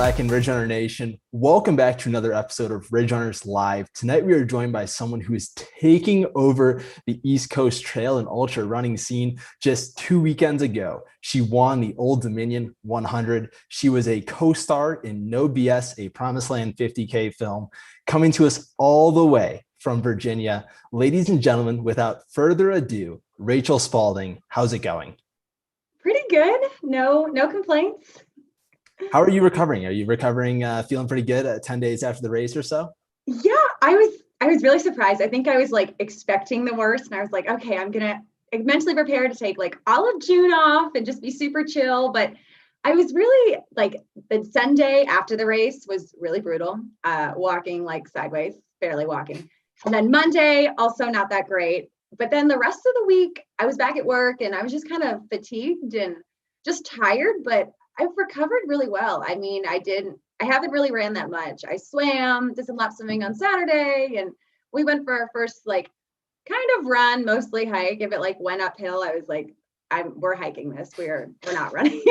Black and Ridge Runner Nation. Welcome back to another episode of Ridge Runners Live. Tonight, we are joined by someone who is taking over the East Coast trail and ultra running scene just 2 weekends ago. She won the Old Dominion 100. She was a co-star in No BS, a Promised Land 50K film, coming to us all the way from Virginia. Ladies and gentlemen, without further ado, Rachel Spaulding, how's it going? Pretty good. No complaints. How are you recovering? Are you recovering, feeling pretty good 10 days after the race or so? Yeah, I was really surprised. I think I was like expecting the worst, and I was like, okay, I'm gonna mentally prepare to take like all of June off and just be super chill. But I was really like, the Sunday after the race was really brutal, walking like sideways, barely walking. And then Monday, also not that great. But then the rest of the week, I was back at work and I was just kind of fatigued and just tired, but I've recovered really well. I mean, I haven't really ran that much. I swam, did some lap swimming on Saturday, and we went for our first like kind of run, mostly hike. If it like went uphill, I was like, we're hiking this. We're not running.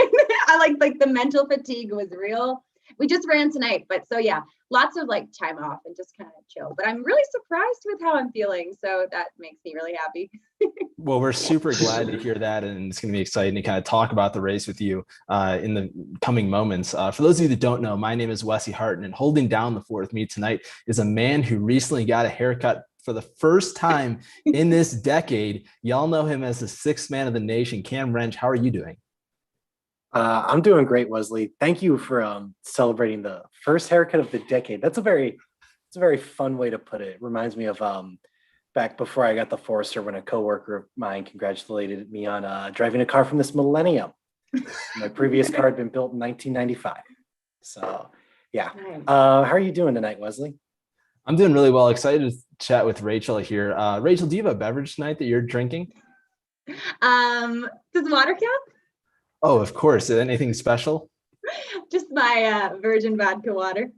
I like the mental fatigue was real. We just ran tonight, but so yeah, lots of like time off and just kind of chill. But I'm really surprised with how I'm feeling, so that makes me really happy. Well, we're super glad to hear that, and it's going to be exciting to kind of talk about the race with you in the coming moments. For those of you that don't know, my name is Wesley Harton, and holding down the fort with me tonight is a man who recently got a haircut for the first time in this decade. Y'all know him as the sixth man of the nation. Cam Wrench, how are you doing? I'm doing great, Wesley. Thank you for celebrating the first haircut of the decade. It's a very fun way to put it. It reminds me of back before I got the Forester, when a coworker of mine congratulated me on driving a car from this millennium. My previous car had been built in 1995. So yeah. Nice. How are you doing tonight, Wesley? I'm doing really well. Excited to chat with Rachel here. Rachel, do you have a beverage tonight that you're drinking? Does water count? Oh, of course. Anything special? Just my virgin vodka water.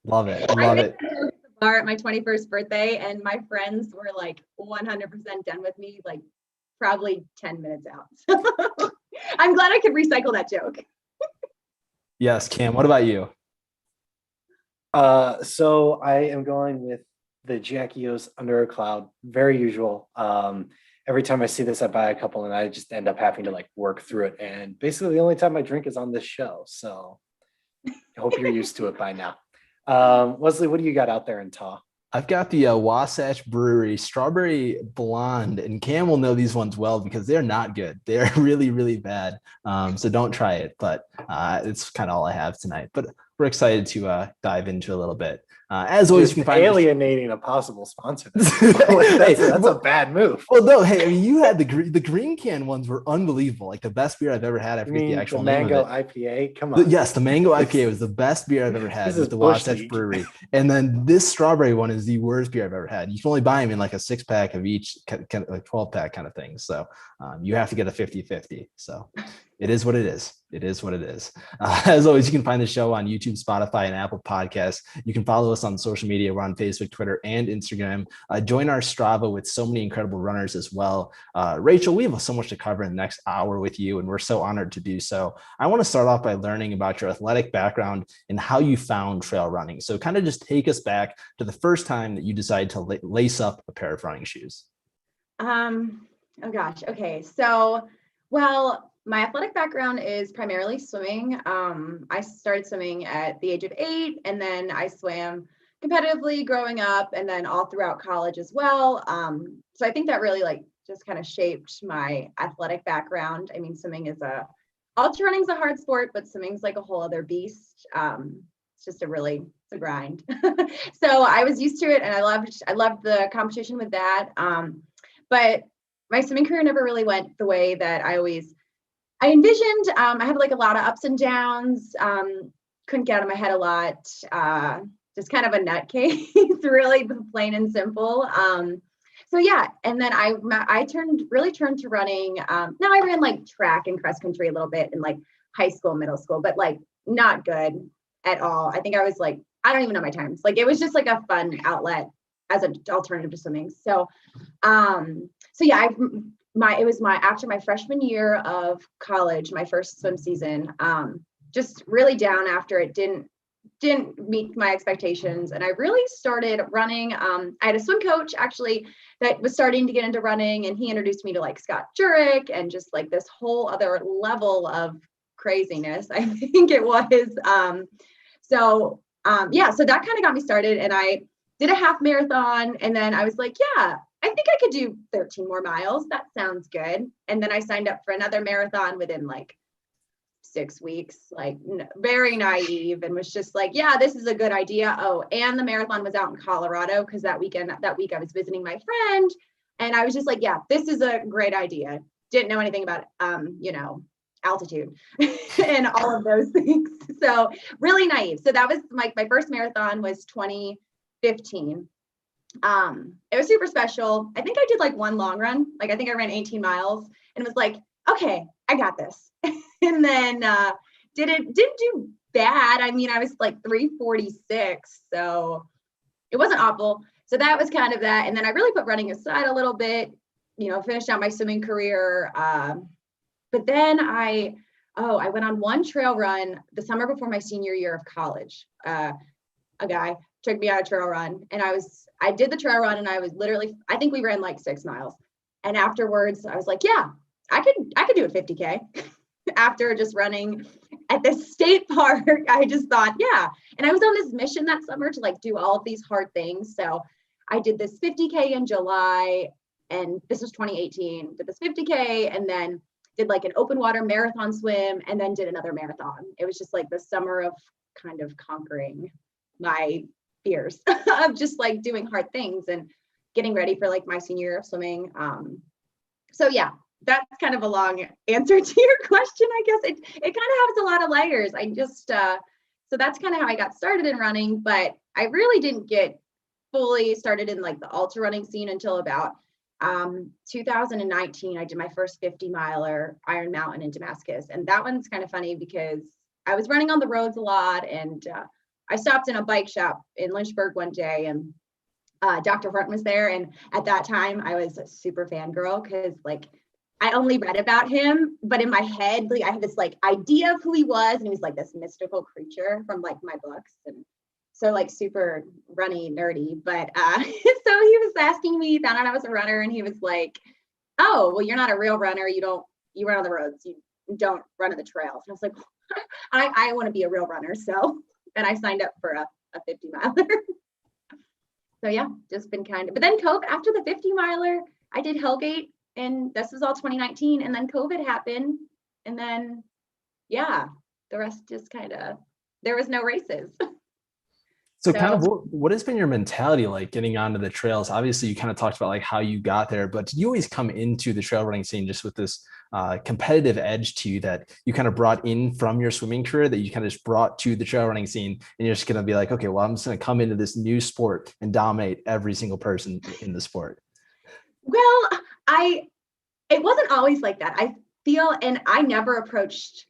Love it. I Love went it. to the bar at my 21st birthday, and my friends were like 100% done with me, like probably 10 minutes out. So I'm glad I could recycle that joke. Yes, Cam, what about you? So I am going with the Jackie O's Under a Cloud. Very usual. Every time I see this, I buy a couple and I just end up having to like work through it. And basically the only time I drink is on this show. So I hope you're used to it by now. Wesley, what do you got out there in Taw? I've got the Wasatch Brewery Strawberry Blonde, and Cam will know these ones well because they're not good. They're really, really bad. So don't try it, but it's kind of all I have tonight. But we're excited to dive into a little bit. As always, you can find alienating a possible sponsor. That's a bad move. Well, no, hey, I mean, you had the green can ones were unbelievable. Like the best beer I've ever had. I forget the actual the name mango of it. IPA. Come on. Yes, the mango IPA was the best beer I've ever had with the Wasatch Brewery. And then this strawberry one is the worst beer I've ever had. You can only buy them in like a 6-pack of each, kind of like 12-pack kind of thing. So you have to get a 50-50. So it is what it is. It is what it is. As always, you can find the show on YouTube, Spotify, and Apple Podcasts. You can follow us on social media. We're on Facebook, Twitter, and Instagram. Join our Strava with so many incredible runners as well. Rachel, we have so much to cover in the next hour with you, and we're so honored to do so. I want to start off by learning about your athletic background and how you found trail running. So kind of just take us back to the first time that you decided to lace up a pair of running shoes. Oh gosh. Okay. So, well, my athletic background is primarily swimming. I started swimming at the age of 8, and then I swam competitively growing up and then all throughout college as well. So I think that really like just kind of shaped my athletic background. I mean, ultra running's a hard sport, but swimming's like a whole other beast. It's just it's a grind. So I was used to it, and I loved the competition with that. But my swimming career never really went the way that I envisioned. I had like a lot of ups and downs, couldn't get out of my head a lot, just kind of a nutcase, really plain and simple. So yeah, and then I turned to running. Now I ran like track and cross country a little bit in like high school, middle school, but like not good at all. I think I was like, I don't even know my times. Like it was just like a fun outlet as an alternative to swimming. So yeah, it was after my freshman year of college, my first swim season. just really down after it didn't meet my expectations. And I really started running. I had a swim coach actually that was starting to get into running, and he introduced me to like Scott Jurek and just like this whole other level of craziness, I think it was. So that kind of got me started, and I did a half marathon, and then I was like, yeah, I think I could do 13 more miles. That sounds good. And then I signed up for another marathon within like 6 weeks, like very naive, and was just like, yeah, this is a good idea. Oh, and the marathon was out in Colorado because that week I was visiting my friend, and I was just like, yeah, this is a great idea. Didn't know anything about altitude and all of those things. So really naive. So that was my first marathon was 2015. It was super special. I think I did like one long run. Like I think I ran 18 miles and was like, okay, I got this. And then didn't do bad. I mean, I was like 346, so it wasn't awful. So that was kind of that. And then I really put running aside a little bit, finished out my swimming career. But then I went on one trail run the summer before my senior year of college. A guy took me on a trail run, and I did the trail run, and I think we ran like 6 miles. And afterwards I was like, yeah, I could do a 50K. After just running at the state park, I just thought, yeah. And I was on this mission that summer to like do all of these hard things. So I did this 50K in July, and this was 2018, did this 50K, and then did like an open water marathon swim, and then did another marathon. It was just like the summer of kind of conquering my fears of just like doing hard things and getting ready for like my senior year of swimming. So yeah, that's kind of a long answer to your question. I guess it kind of has a lot of layers. I just, so that's kind of how I got started in running, but I really didn't get fully started in like the ultra running scene until about 2019. I did my first 50 miler Iron Mountain in Damascus. And that one's kind of funny because I was running on the roads a lot, and I stopped in a bike shop in Lynchburg one day, and Dr. Horton was there. And at that time I was a super fangirl because like I only read about him, but in my head, like I had this like idea of who he was, and he was like this mystical creature from like my books, and so like super runny, nerdy. But so he was asking me, found out I was a runner, and he was like, "Oh, well, you're not a real runner. You run on the roads. You don't run on the trails." And I was like, I want to be a real runner, so and I signed up for a 50 miler. So yeah, just been kind of. But then COVID, after the 50 miler, I did Hellgate. And this was all 2019, and then COVID happened, and then yeah, the rest just kind of, there was no races. So kind of what has been your mentality like getting onto the trails? Obviously you kind of talked about like how you got there, but did you always come into the trail running scene just with this competitive edge to you that you kind of brought in from your swimming career that you kind of just brought to the trail running scene, and you're just going to be like, okay, well, I'm just going to come into this new sport and dominate every single person in the sport? Well, it wasn't always like that. I feel, and I never approached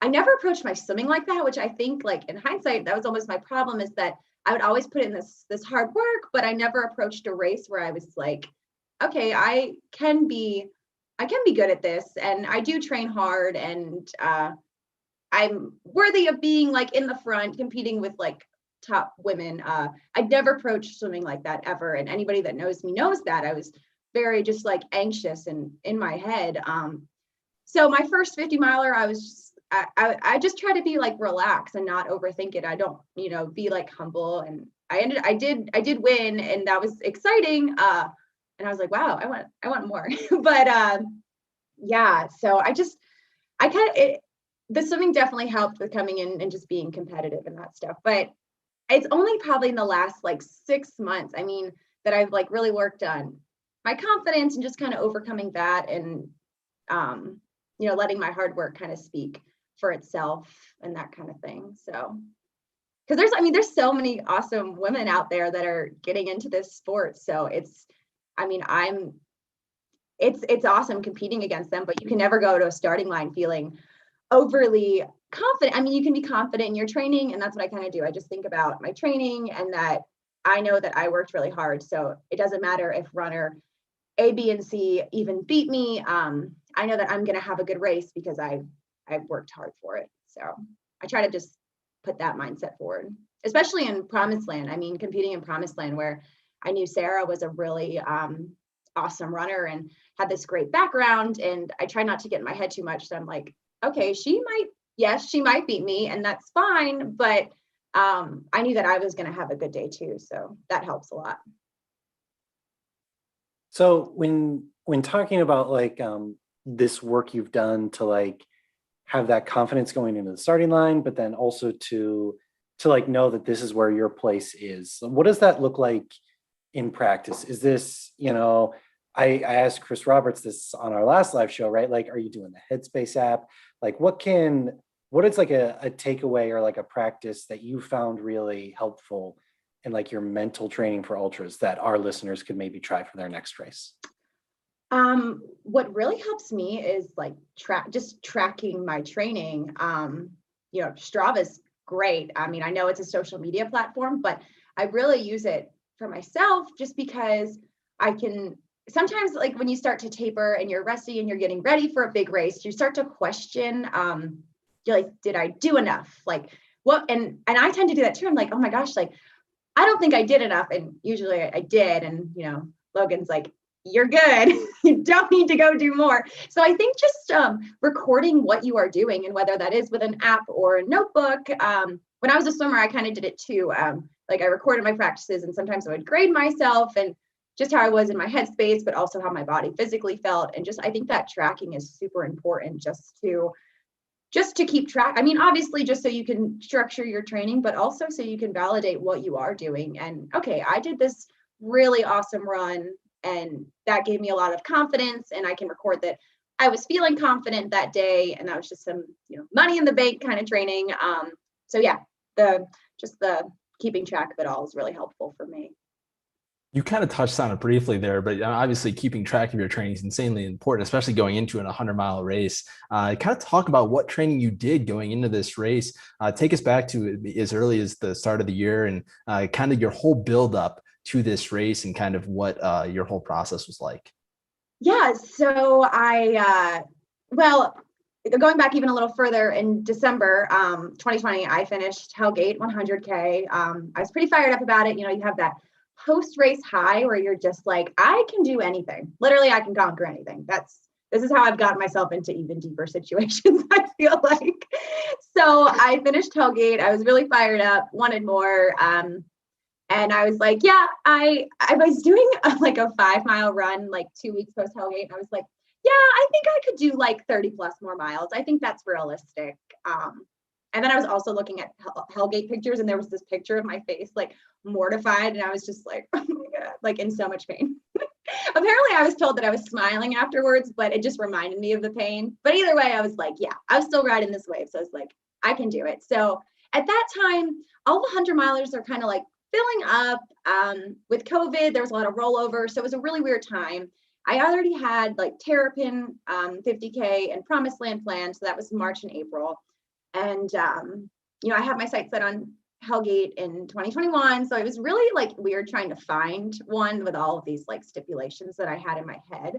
my swimming like that, which I think like in hindsight, that was almost my problem, is that I would always put in this hard work, but I never approached a race where I was like, okay, I can be good at this, and I do train hard, and I'm worthy of being like in the front competing with like top women. I'd never approached swimming like that ever. And anybody that knows me knows that I was very just like anxious and in my head. So my first 50 miler, I just try to be like relaxed and not overthink it. I don't, be like humble. And I did win, and that was exciting. And I was like, wow, I want more. But yeah, so the swimming definitely helped with coming in and just being competitive and that stuff. But it's only probably in the last like 6 months, I mean, that I've like really worked on my confidence and just kind of overcoming that, and letting my hard work kind of speak for itself and that kind of thing. So because there's so many awesome women out there that are getting into this sport, so it's awesome competing against them, but you can never go to a starting line feeling overly confident. I mean, you can be confident in your training, and that's what I kind of do. I just think about my training and that I know that I worked really hard, so it doesn't matter if runner A, B, and C even beat me. I know that I'm going to have a good race because I've worked hard for it. So I try to just put that mindset forward, especially in Promised Land. I mean, competing in Promised Land, where I knew Sarah was a really awesome runner and had this great background. And I try not to get in my head too much. So I'm like, okay, she might beat me, and that's fine. But I knew that I was going to have a good day too. So that helps a lot. So when talking about like this work you've done to like have that confidence going into the starting line, but then also to like know that this is where your place is, what does that look like in practice? Is this, I asked Chris Roberts this on our last live show, right? Like, are you doing the Headspace app? Like what is like a takeaway or like a practice that you found really helpful in like your mental training for ultras that our listeners could maybe try for their next race? What really helps me is like tracking my training. Strava's great. I mean, I know it's a social media platform, but I really use it for myself just because I can sometimes, like when you start to taper and you're rusty and you're getting ready for a big race, you start to question, you're like, did I do enough? Like what? And I tend to do that too. I'm like, oh my gosh, like, I don't think I did enough. And usually I did. And, Logan's like, you're good. You don't need to go do more. So I think just recording what you are doing, and whether that is with an app or a notebook. When I was a swimmer, I kind of did it too. Like I recorded my practices, and sometimes I would grade myself and just how I was in my headspace, but also how my body physically felt. And I think that tracking is super important just to keep track. I mean, obviously just so you can structure your training, but also so you can validate what you are doing. And okay, I did this really awesome run, and that gave me a lot of confidence, and I can record that I was feeling confident that day, and that was just some, money in the bank kind of training. So yeah, the keeping track of it all is really helpful for me. You kind of touched on it briefly there, but obviously keeping track of your training is insanely important, especially going into an 100-mile race. Kind of talk about what training you did going into this race. Take us back to as early as the start of the year, and kind of your whole build up to this race, and kind of what your whole process was like. Yeah, so going back even a little further, in December 2020, I finished Hellgate 100K. I was pretty fired up about it. You have that post-race high where you're just like, I can do anything. Literally, I can conquer anything. This is how I've gotten myself into even deeper situations, I feel like. So I finished Hellgate. I was really fired up, wanted more. And I was like, yeah, I was doing a 5-mile run, like 2 weeks post Hellgate. And I was like, yeah, I think I could do like 30 plus more miles. I think that's realistic. And then I was also looking at Hellgate pictures, and there was this picture of my face, like mortified. And I was just like, oh my God, like in so much pain. Apparently I was told that I was smiling afterwards, but it just reminded me of the pain. But either way, I was like, yeah, I was still riding this wave. So I was like, I can do it. So at that time, all the 100-milers are kind of like filling up. With COVID, there was a lot of rollover. So it was a really weird time. I already had like Terrapin 50K and Promised Land planned. So that was March and April. And, I have my sights set on Hellgate in 2021. So it was really like weird trying to find one with all of these like stipulations that I had in my head.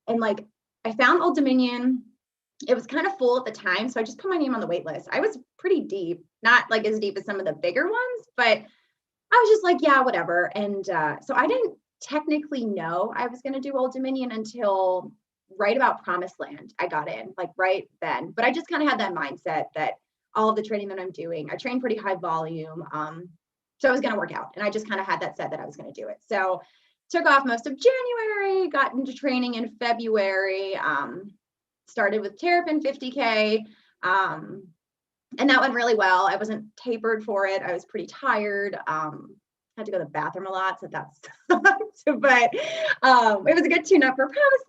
And like, I found Old Dominion. It was kind of full at the time. So I just put my name on the wait list. I was pretty deep, not like as deep as some of the bigger ones, but I was just like, yeah, whatever. And so I didn't technically know I was going to do Old Dominion until right about Promised Land. I got in like right then, but I just kind of had that mindset that all of the training that I'm doing, I train pretty high volume. So I was going to work out, and I just kind of had that set that I was going to do it. So took off most of January, got into training in February, started with Terrapin 50K. And that went really well. I wasn't tapered for it. I was pretty tired. Had to go to the bathroom a lot, so that sucked. But it was a good tune-up for Promised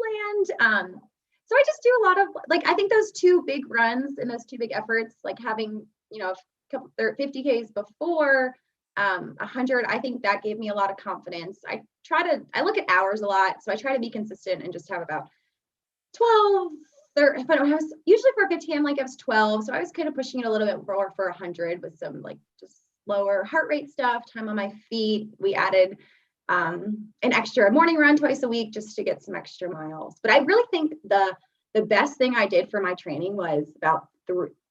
Land. So I just do a lot of I think those two big runs and those two big efforts, like having a couple 50Ks before 100. I think that gave me a lot of confidence. I look at hours a lot, so I try to be consistent and just have about 12. But usually for 50, I was 12. So I was kind of pushing it a little bit more for 100 with some just lower heart rate stuff, time on my feet. We added an extra morning run twice a week just to get some extra miles. But I really think the best thing I did for my training was about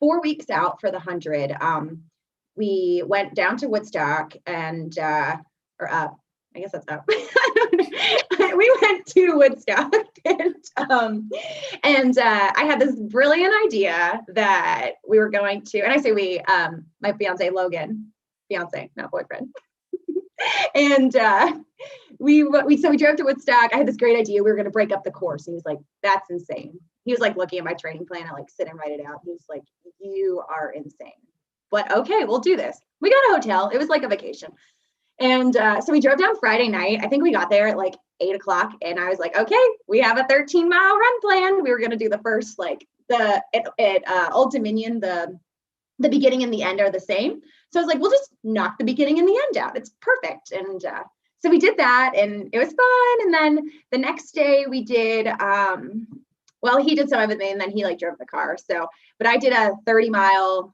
4 weeks out for the 100. We went down to Woodstock and, or up, I guess that's up. We went to Woodstock and I had this brilliant idea that we were going to, and I say we, my fiance Logan, fiance, not boyfriend. And we drove to Woodstock. I had this great idea. We were going to break up the course. He was like, that's insane. He was like looking at my training plan. I like sit and write it out. He was like, you are insane. But okay, we'll do this. We got a hotel. It was like a vacation. And so we drove down Friday night. I think we got there at like 8:00. And I was like, okay, we have a 13-mile run plan. We were going to do the first, like at Old Dominion, the beginning and the end are the same. So I was like, we'll just knock the beginning and the end out. It's perfect. And so we did that and it was fun. And then the next day we did, well, he did some of it and then he like drove the car. So, but I did a 31-mile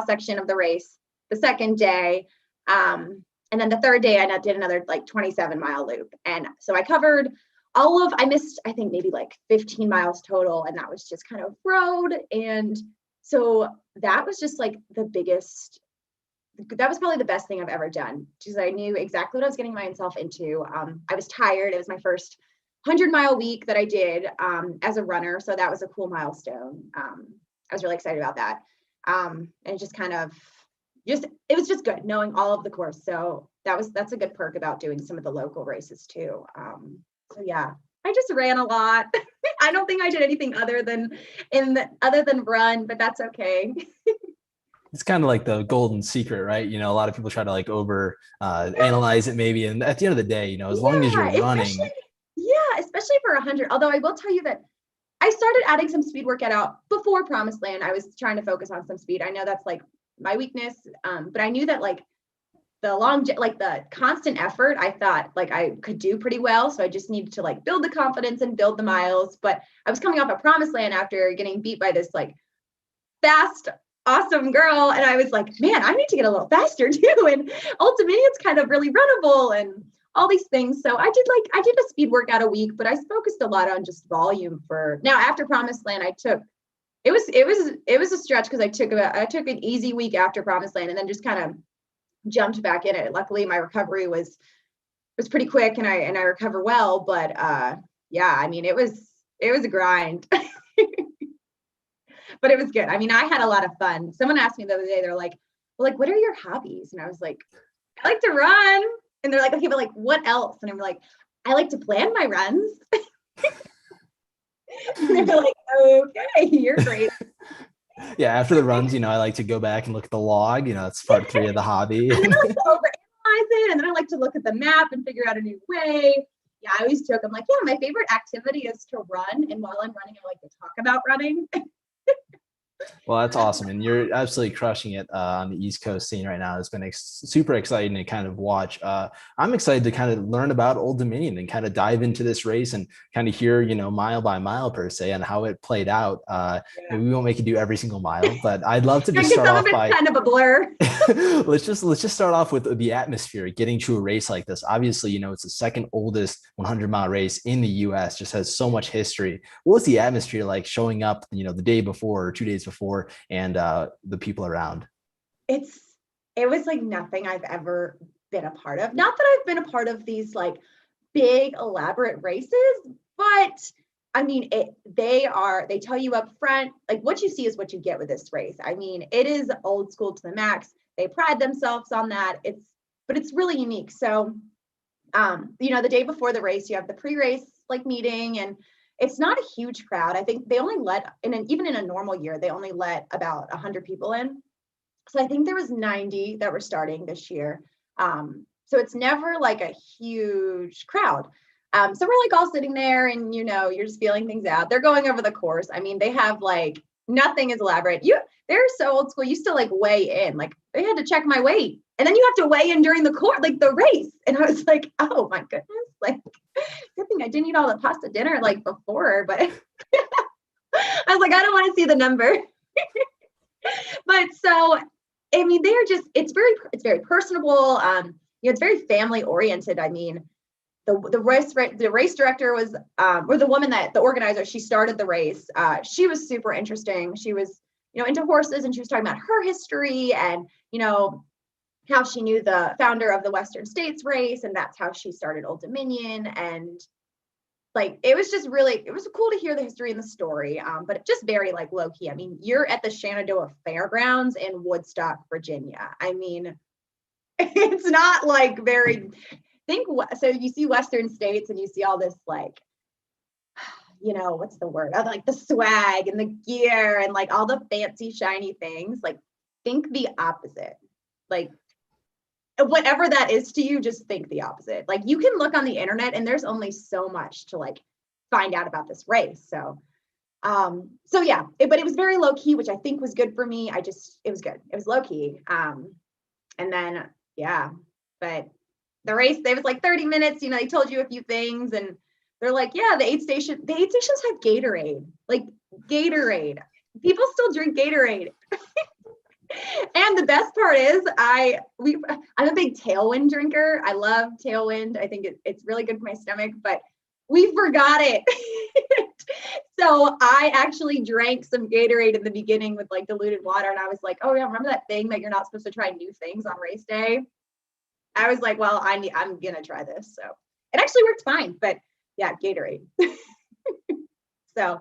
section of the race the second day. And then the third day I did another like 27-mile loop. And so I covered I missed, I think maybe like 15 miles total. And that was just kind of road. And so that was just like that was probably the best thing I've ever done, because I knew exactly what I was getting myself into. I was tired. It was my first 100-mile week that I did as a runner. So that was a cool milestone. I was really excited about that. And it just kind of it was just good knowing all of the course. So that's a good perk about doing some of the local races too. So yeah, I just ran a lot. I don't think I did anything other than run, but that's okay. It's kind of like the golden secret, right? A lot of people try to like over analyze it maybe. And at the end of the day, as long as you're running. Especially for 100. Although I will tell you that I started adding some speed workout out before Promised Land. I was trying to focus on some speed. I know that's like my weakness. But I knew that like the constant effort, I thought like I could do pretty well. So I just needed to like build the confidence and build the miles. But I was coming off a Promised Land after getting beat by this like fast, awesome girl. And I was like, man, I need to get a little faster too. And ultimately it's kind of really runnable and all these things. So I did a speed workout a week, but I focused a lot on just volume now after Promised Land. It was a stretch because I took an easy week after Promised Land and then just kind of jumped back in it. Luckily my recovery was pretty quick and I recover well, but yeah, I mean, it was a grind. But it was good. I mean, I had a lot of fun. Someone asked me the other day, they're like, well, like, what are your hobbies? And I was like, I like to run. And they're like, okay, but like, what else? And I'm like, I like to plan my runs. And they're like, okay, you're great. Yeah, after the runs, I like to go back and look at the log. That's part 3 of the hobby. And then I like to overanalyze it. And then I like to look at the map and figure out a new way. Yeah, I always joke. I'm like, yeah, my favorite activity is to run. And while I'm running, I like to talk about running. Well, that's awesome. And you're absolutely crushing it on the East Coast scene right now. It's been super exciting to kind of watch. I'm excited to kind of learn about Old Dominion and kind of dive into this race and kind of hear, mile by mile per se and how it played out. We won't make you do every single mile, but I'd love to just start off by kind of a blur. let's just start off with the atmosphere, getting to a race like this. Obviously, it's the second oldest 100-mile race in the US, just has so much history. What was the atmosphere like showing up, the day before or 2 days before and the people around? It was like nothing I've ever been a part of. Not that I've been a part of these like big elaborate races, but I mean, they tell you up front, like what you see is what you get with this race. I mean, it is old school to the max. They pride themselves on that. But it's really unique. So, the day before the race, you have the pre-race like meeting, and it's not a huge crowd. I think they only even in a normal year, they only let about 100 people in. So I think there was 90 that were starting this year. So it's never like a huge crowd. So we're like all sitting there and, you're just feeling things out. They're going over the course. I mean, they have like, nothing is elaborate. They're so old school. You still like weigh in, like they had to check my weight and then you have to weigh in during the course, like the race. And I was like, oh my goodness, like good thing I didn't eat all the pasta dinner like before, but I was like, I don't want to see the number. But so, I mean, it's very personable. It's very family oriented. I mean, the race director was, or the woman the organizer, she started the race. She was super interesting. She was, into horses, and she was talking about her history and, how she knew the founder of the Western States race, and that's how she started Old Dominion. And like, it was cool to hear the history and the story, but just very like low key. I mean, you're at the Shenandoah Fairgrounds in Woodstock, Virginia. I mean, it's not like so you see Western States and you see all this like, what's the word? Like the swag and the gear and like all the fancy shiny things. Like, think the opposite. Like, whatever that is to you, just think the opposite. Like, you can look on the internet and there's only so much to like find out about this race. So yeah, but it was very low key, which I think was good for me. It was good. It was low key. And then, yeah, but the race, they was like 30 minutes, they told you a few things, and they're like, yeah, the aid stations have Gatorade, like Gatorade. People still drink Gatorade. And the best part is I'm a big Tailwind drinker. I love Tailwind. I think it's really good for my stomach, but we forgot it. So I actually drank some Gatorade in the beginning with like diluted water. And I was like, oh yeah, remember that thing that you're not supposed to try new things on race day? I was like, well, I'm going to try this. So it actually worked fine, but yeah, Gatorade. So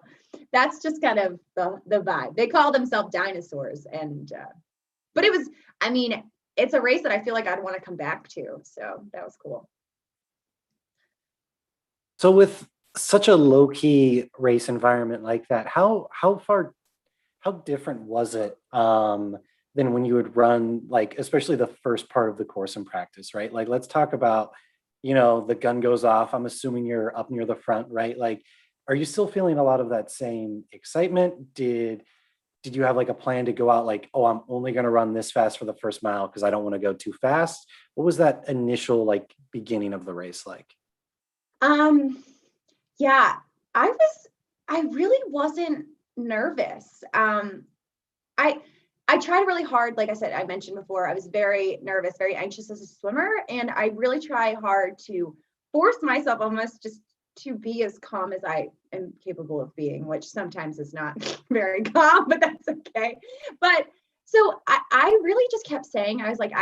that's just kind of the vibe. They call themselves dinosaurs. And, but it's a race that I feel like I'd want to come back to. So that was cool. So with such a low key race environment like that, how different was it than when you would run, like, especially the first part of the course in practice, right? Like, let's talk about, the gun goes off. I'm assuming you're up near the front, right? Like, are you still feeling a lot of that same excitement? Did you have like a plan to go out like, oh, I'm only going to run this fast for the first mile because I don't want to go too fast? What was that initial like beginning of the race like? Yeah, I really wasn't nervous. I tried really hard. Like I said, I mentioned before, I was very nervous, very anxious as a swimmer. And I really try hard to force myself almost just to be as calm as I am capable of being, which sometimes is not very calm, but that's okay. But so I really just kept saying, I was like,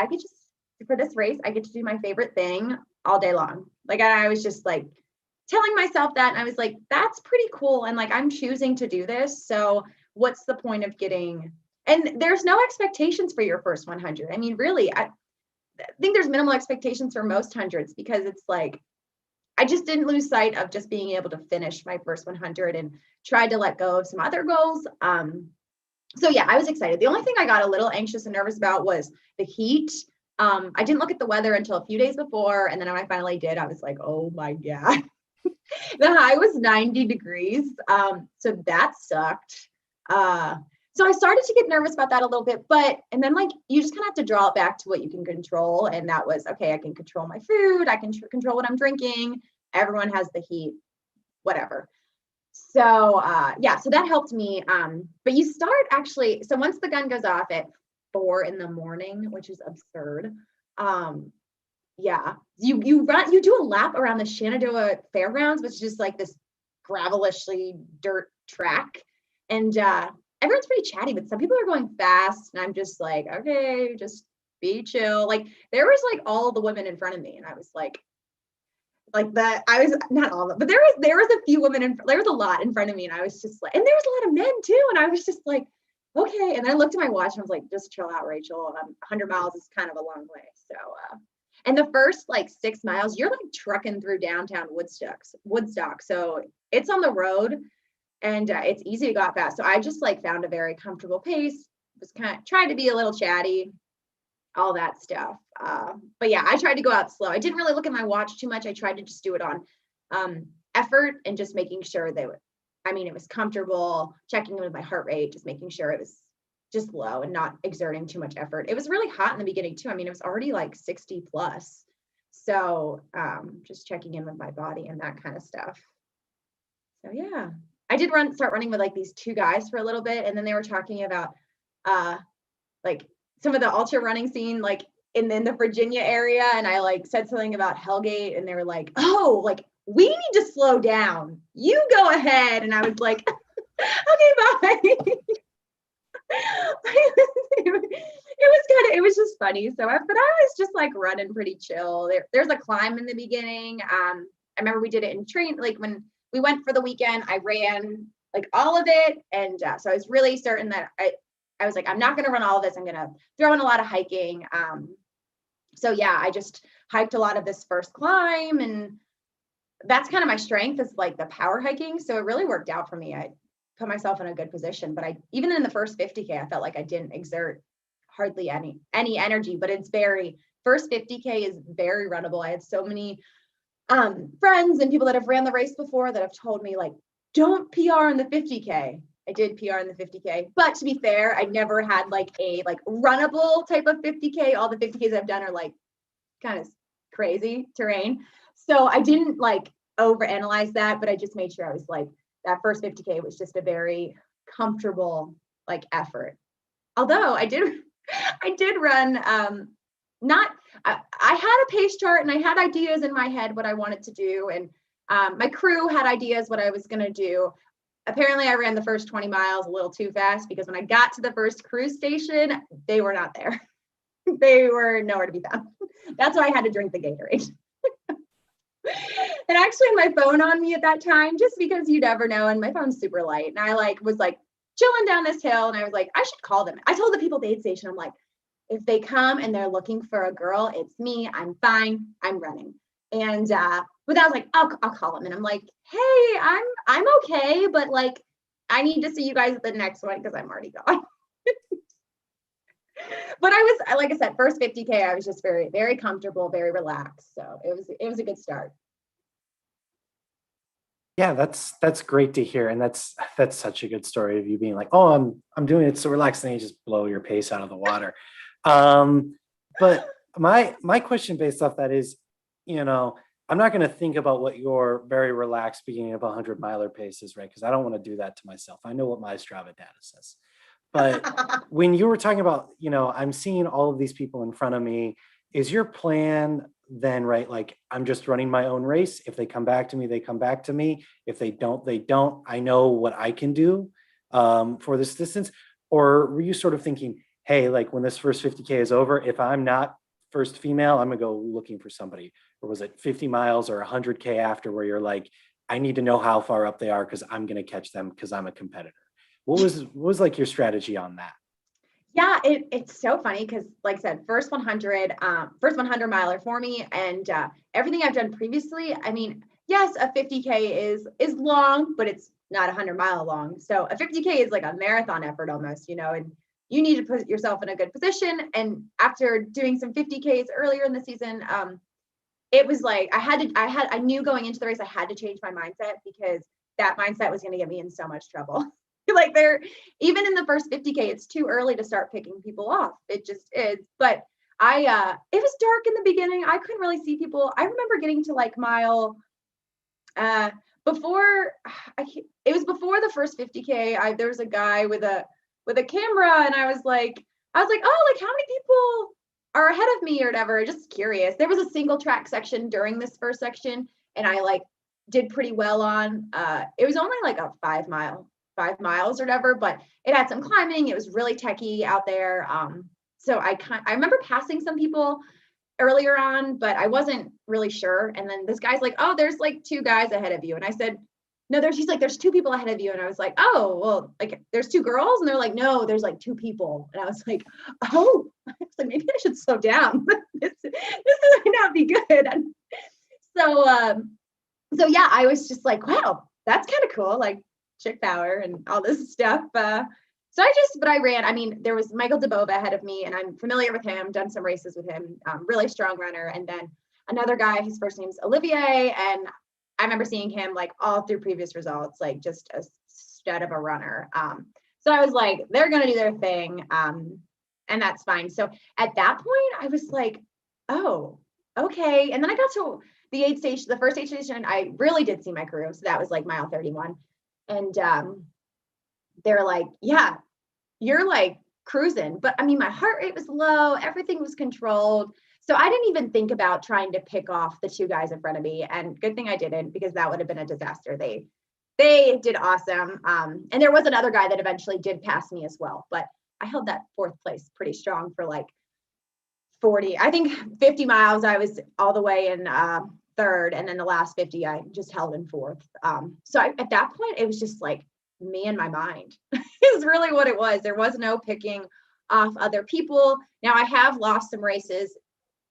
for this race, I get to do my favorite thing all day long. Like, I was just like telling myself that, and I was like, that's pretty cool. And like, I'm choosing to do this. So what's the point of and there's no expectations for your first 100. I mean, really, I think there's minimal expectations for most hundreds, because it's like, I just didn't lose sight of just being able to finish my first 100 and tried to let go of some other goals. So yeah, I was excited. The only thing I got a little anxious and nervous about was the heat. I didn't look at the weather until a few days before. And then when I finally did, I was like, oh my God. The high was 90 degrees. So that sucked. So I started to get nervous about that a little bit, and then like, you just kind of have to draw it back to what you can control. And that was, okay, I can control my food. I can control what I'm drinking. Everyone has the heat, whatever. So, yeah, so that helped me. But you start actually, so once the gun goes off at 4 a.m, which is absurd. Yeah, you do a lap around the Shenandoah Fairgrounds, which is just like this gravelishly dirt track. And, everyone's pretty chatty, but some people are going fast, and I'm just like, okay, just be chill. Like, there was like all the women in front of me, and I was like that. I was not all of them, but there was a few women there was a lot in front of me, and I was just like, and there was a lot of men too, and I was just like, okay. And then I looked at my watch and I was like, just chill out, Rachel. 100 miles is kind of a long way. So, and the first like 6 miles, you're like trucking through downtown Woodstock. So it's on the road. And it's easy to go out fast. So I just like found a very comfortable pace, was kind of tried to be a little chatty, all that stuff. But yeah, I tried to go out slow. I didn't really look at my watch too much. I tried to just do it on effort and just making sure it was comfortable, checking with my heart rate, just making sure it was just low and not exerting too much effort. It was really hot in the beginning too. I mean, it was already like 60 plus. So just checking in with my body and that kind of stuff. So yeah. I did start running with like these 2 guys for a little bit, and then they were talking about like some of the ultra running scene like in the Virginia area, and I like said something about Hellgate, and they were like, oh, like we need to slow down. You go ahead. And I was like, okay, bye. It was just funny. But I was just like running pretty chill. There's a climb in the beginning. I remember we did it in train, like when we went for the weekend, I ran like all of it. And so I was really certain that I was like, I'm not going to run all of this. I'm going to throw in a lot of hiking. So yeah, I just hiked a lot of this first climb, and that's kind of my strength is like the power hiking. So it really worked out for me. I put myself in a good position, but even in the first 50K, I felt like I didn't exert hardly any energy, but first 50K is very runnable. I had so many friends and people that have ran the race before that have told me like, don't PR in the 50K. I did PR in the 50K, but to be fair, I never had like a runnable type of 50K. All the 50Ks I've done are like kind of crazy terrain. So I didn't like overanalyze that, but I just made sure I was like, that first 50K was just a very comfortable like effort. Although I did run, I had a pace chart and I had ideas in my head what I wanted to do. And my crew had ideas what I was going to do. Apparently I ran the first 20 miles a little too fast because when I got to the first cruise station, they were not there. They were nowhere to be found. That's why I had to drink the Gatorade. And actually my phone on me at that time, just because you never know. And my phone's super light. And I was chilling down this hill and I was like, I should call them. I told the people at the aid station, I'm like, if they come and they're looking for a girl, it's me. I'm fine. I'm running. And but I was like, I'll call them. And I'm like, hey, I'm okay, but like I need to see you guys at the next one because I'm already gone. But I was, like I said, first 50K, I was just very, very comfortable, very relaxed. So it was a good start. Yeah, that's great to hear. And that's such a good story of you being like, oh, I'm doing it so relaxed, and you just blow your pace out of the water. But my question based off that is, I'm not going to think about what your very relaxed beginning of a 100-miler pace is, right? Because I don't want to do that to myself. I know what my Strava data says. But when you were talking about, I'm seeing all of these people in front of me, is your plan then, right? Like, I'm just running my own race. If they come back to me, they come back to me. If they don't, they don't. I know what I can do for this distance. Or were you sort of thinking, hey, like when this first 50K is over, if I'm not first female, I'm gonna go looking for somebody? Or was it 50 miles or 100K after where you're like, I need to know how far up they are because I'm gonna catch them because I'm a competitor? What was like your strategy on that? Yeah, it's so funny because, like I said, first 100 miler for me, and everything I've done previously. I mean, yes, a 50K is long, but it's not 100-mile long. So a 50K is like a marathon effort almost, and you need to put yourself in a good position. And after doing some 50Ks earlier in the season, it was like I knew going into the race I had to change my mindset because that mindset was going to get me in so much trouble. Like even in the first 50K, it's too early to start picking people off. It just is. But it was dark in the beginning. I couldn't really see people. I remember getting to like mile before it was before the first 50K. There was a guy with a camera, and I was like, oh, like how many people are ahead of me or whatever? Just curious. There was a single track section during this first section, and I like did pretty well on. It was only like a 5 miles or whatever, but it had some climbing. It was really techy out there. So I remember passing some people earlier on, but I wasn't really sure. And then this guy's like, oh, there's like 2 guys ahead of you. And I said, no, there's 2 people ahead of you. And I was like, oh, well, like there's 2 girls. And they're like, no, there's like 2 people. And I was like, oh, I was like, maybe I should slow down. this might not be good. And so yeah, I was just like, wow, that's kind of cool. Like chick power and all this stuff. But I ran. I mean, there was Michael DeBova ahead of me, and I'm familiar with him, done some races with him, really strong runner. And then another guy, his first name's Olivier. And I remember seeing him like all through previous results, like just a stud of a runner. So I was like, they're going to do their thing. And that's fine. So at that point, I was like, oh, okay. And then I got to the aid station, the first aid station, I really did see my crew. So that was like mile 31. And they're like, yeah, you're like cruising. But I mean, my heart rate was low. Everything was controlled. So I didn't even think about trying to pick off the 2 guys in front of me. And good thing I didn't, because that would have been a disaster. They did awesome. And there was another guy that eventually did pass me as well. But I held that fourth place pretty strong for like 40, I think 50 miles. I was all the way in third, and then the last 50 I just held in fourth. So at that point it was just like me and my mind is really what it was. There was no picking off other people. Now I have lost some races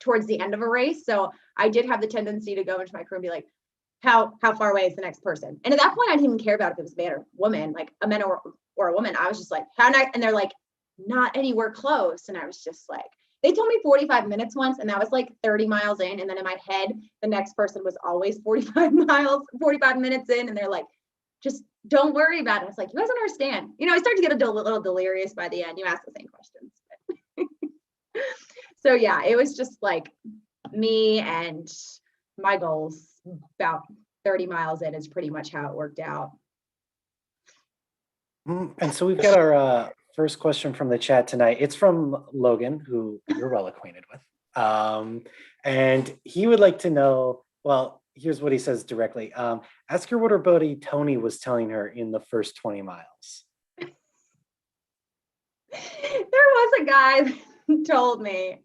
towards the end of a race, so I did have the tendency to go into my crew and be like, how far away is the next person? And at that point I didn't even care about if it was a man or woman, like a man or a woman. I was just like, how next? And they're like, not anywhere close. And I was just like, they told me 45 minutes once, and that was like 30 miles in. And then in my head, the next person was always 45 minutes in. And they're like, just don't worry about it. I was like, you guys don't understand. You know, I started to get a little delirious by the end. You asked the same questions. So yeah, it was just like me and my goals. About 30 miles in is pretty much how it worked out. And so we've got our first question from the chat tonight. It's from Logan, who you're well acquainted with. And he would like to know, well, here's what he says directly. Ask her what her buddy Tony was telling her in the first 20 miles. There was a guy that told me,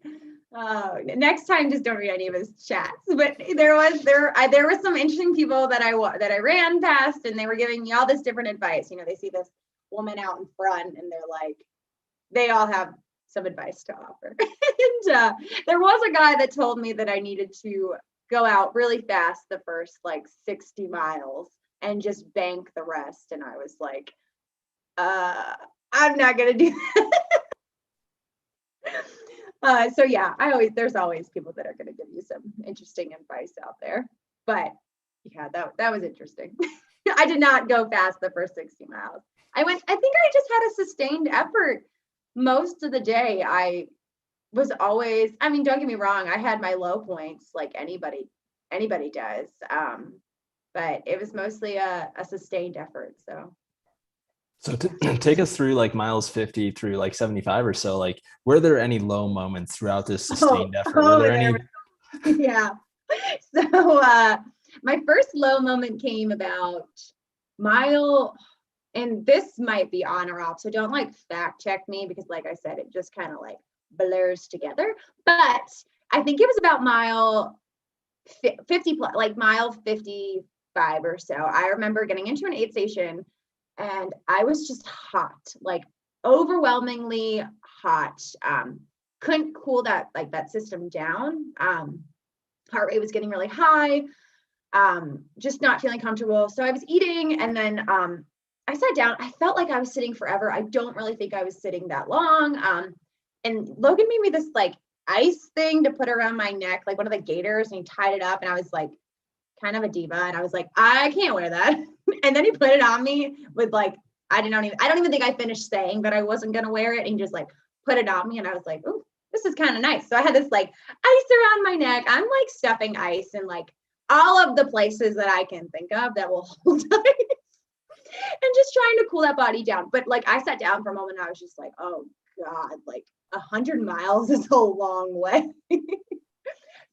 next time just don't read any of his chats, but there were some interesting people that I ran past, and they were giving me all this different advice. You know, they see this woman out in front and they're like, they all have some advice to offer. And there was a guy that told me that I needed to go out really fast the first like 60 miles and just bank the rest. And I was like, I'm not gonna do that. So yeah, there's always people that are gonna give you some interesting advice out there. But yeah, that was interesting. I did not go fast the first 60 miles. I think I just had a sustained effort most of the day. I was always, I mean, don't get me wrong, I had my low points like anybody does. But it was mostly a sustained effort. So take us through like miles 50 through like 75 or so. Like, were there any low moments throughout this sustained effort? Were there any? Yeah. So my first low moment came about mile, and this might be on or off, so don't like fact check me, because like I said, it just kind of like blurs together. But I think it was about mile 50 plus, like mile 55 or so. I remember getting into an aid station and I was just hot, like overwhelmingly hot. Couldn't cool that system down. Heart rate was getting really high. Just not feeling comfortable. So I was eating, and then I sat down. I felt like I was sitting forever. I don't really think I was sitting that long. And Logan made me this like ice thing to put around my neck, like one of the gaiters, and he tied it up, and I was like kind of a diva, and I was like, I can't wear that. And then he put it on me with like, I don't even think I finished saying that I wasn't gonna wear it, and he just like put it on me, and I was like, oh, this is kind of nice. So I had this like ice around my neck. I'm like stuffing ice in like all of the places that I can think of that will hold ice, and just trying to cool that body down. But like I sat down for a moment, and I was just like, oh God, like 100 miles is a long way.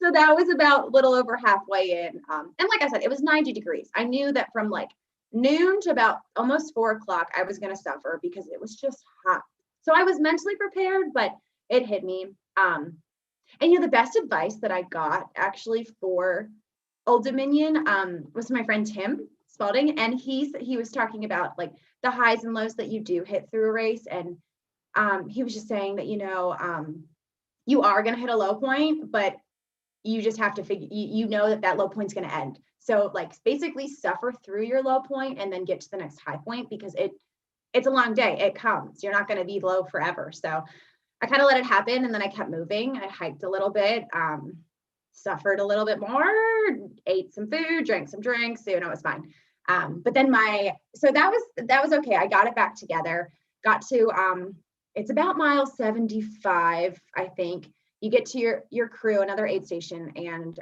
So that was about a little over halfway in. And like I said, it was 90 degrees. I knew that from like noon to about almost 4 o'clock, I was going to suffer because it was just hot. So I was mentally prepared, but it hit me. And the best advice that I got actually for Old Dominion was my friend Tim Spaulding. And he was talking about like the highs and lows that you do hit through a race. And he was just saying that, you are going to hit a low point, but you just have to figure, that low point's going to end. So like basically suffer through your low point and then get to the next high point, because it's a long day. It comes. You're not going to be low forever. So I kind of let it happen, and then I kept moving. I hiked a little bit, suffered a little bit more, ate some food, drank some drinks. So, it was fine. But then so that was okay. I got it back together. Got to it's about mile 75, I think. You get to your crew, another aid station, and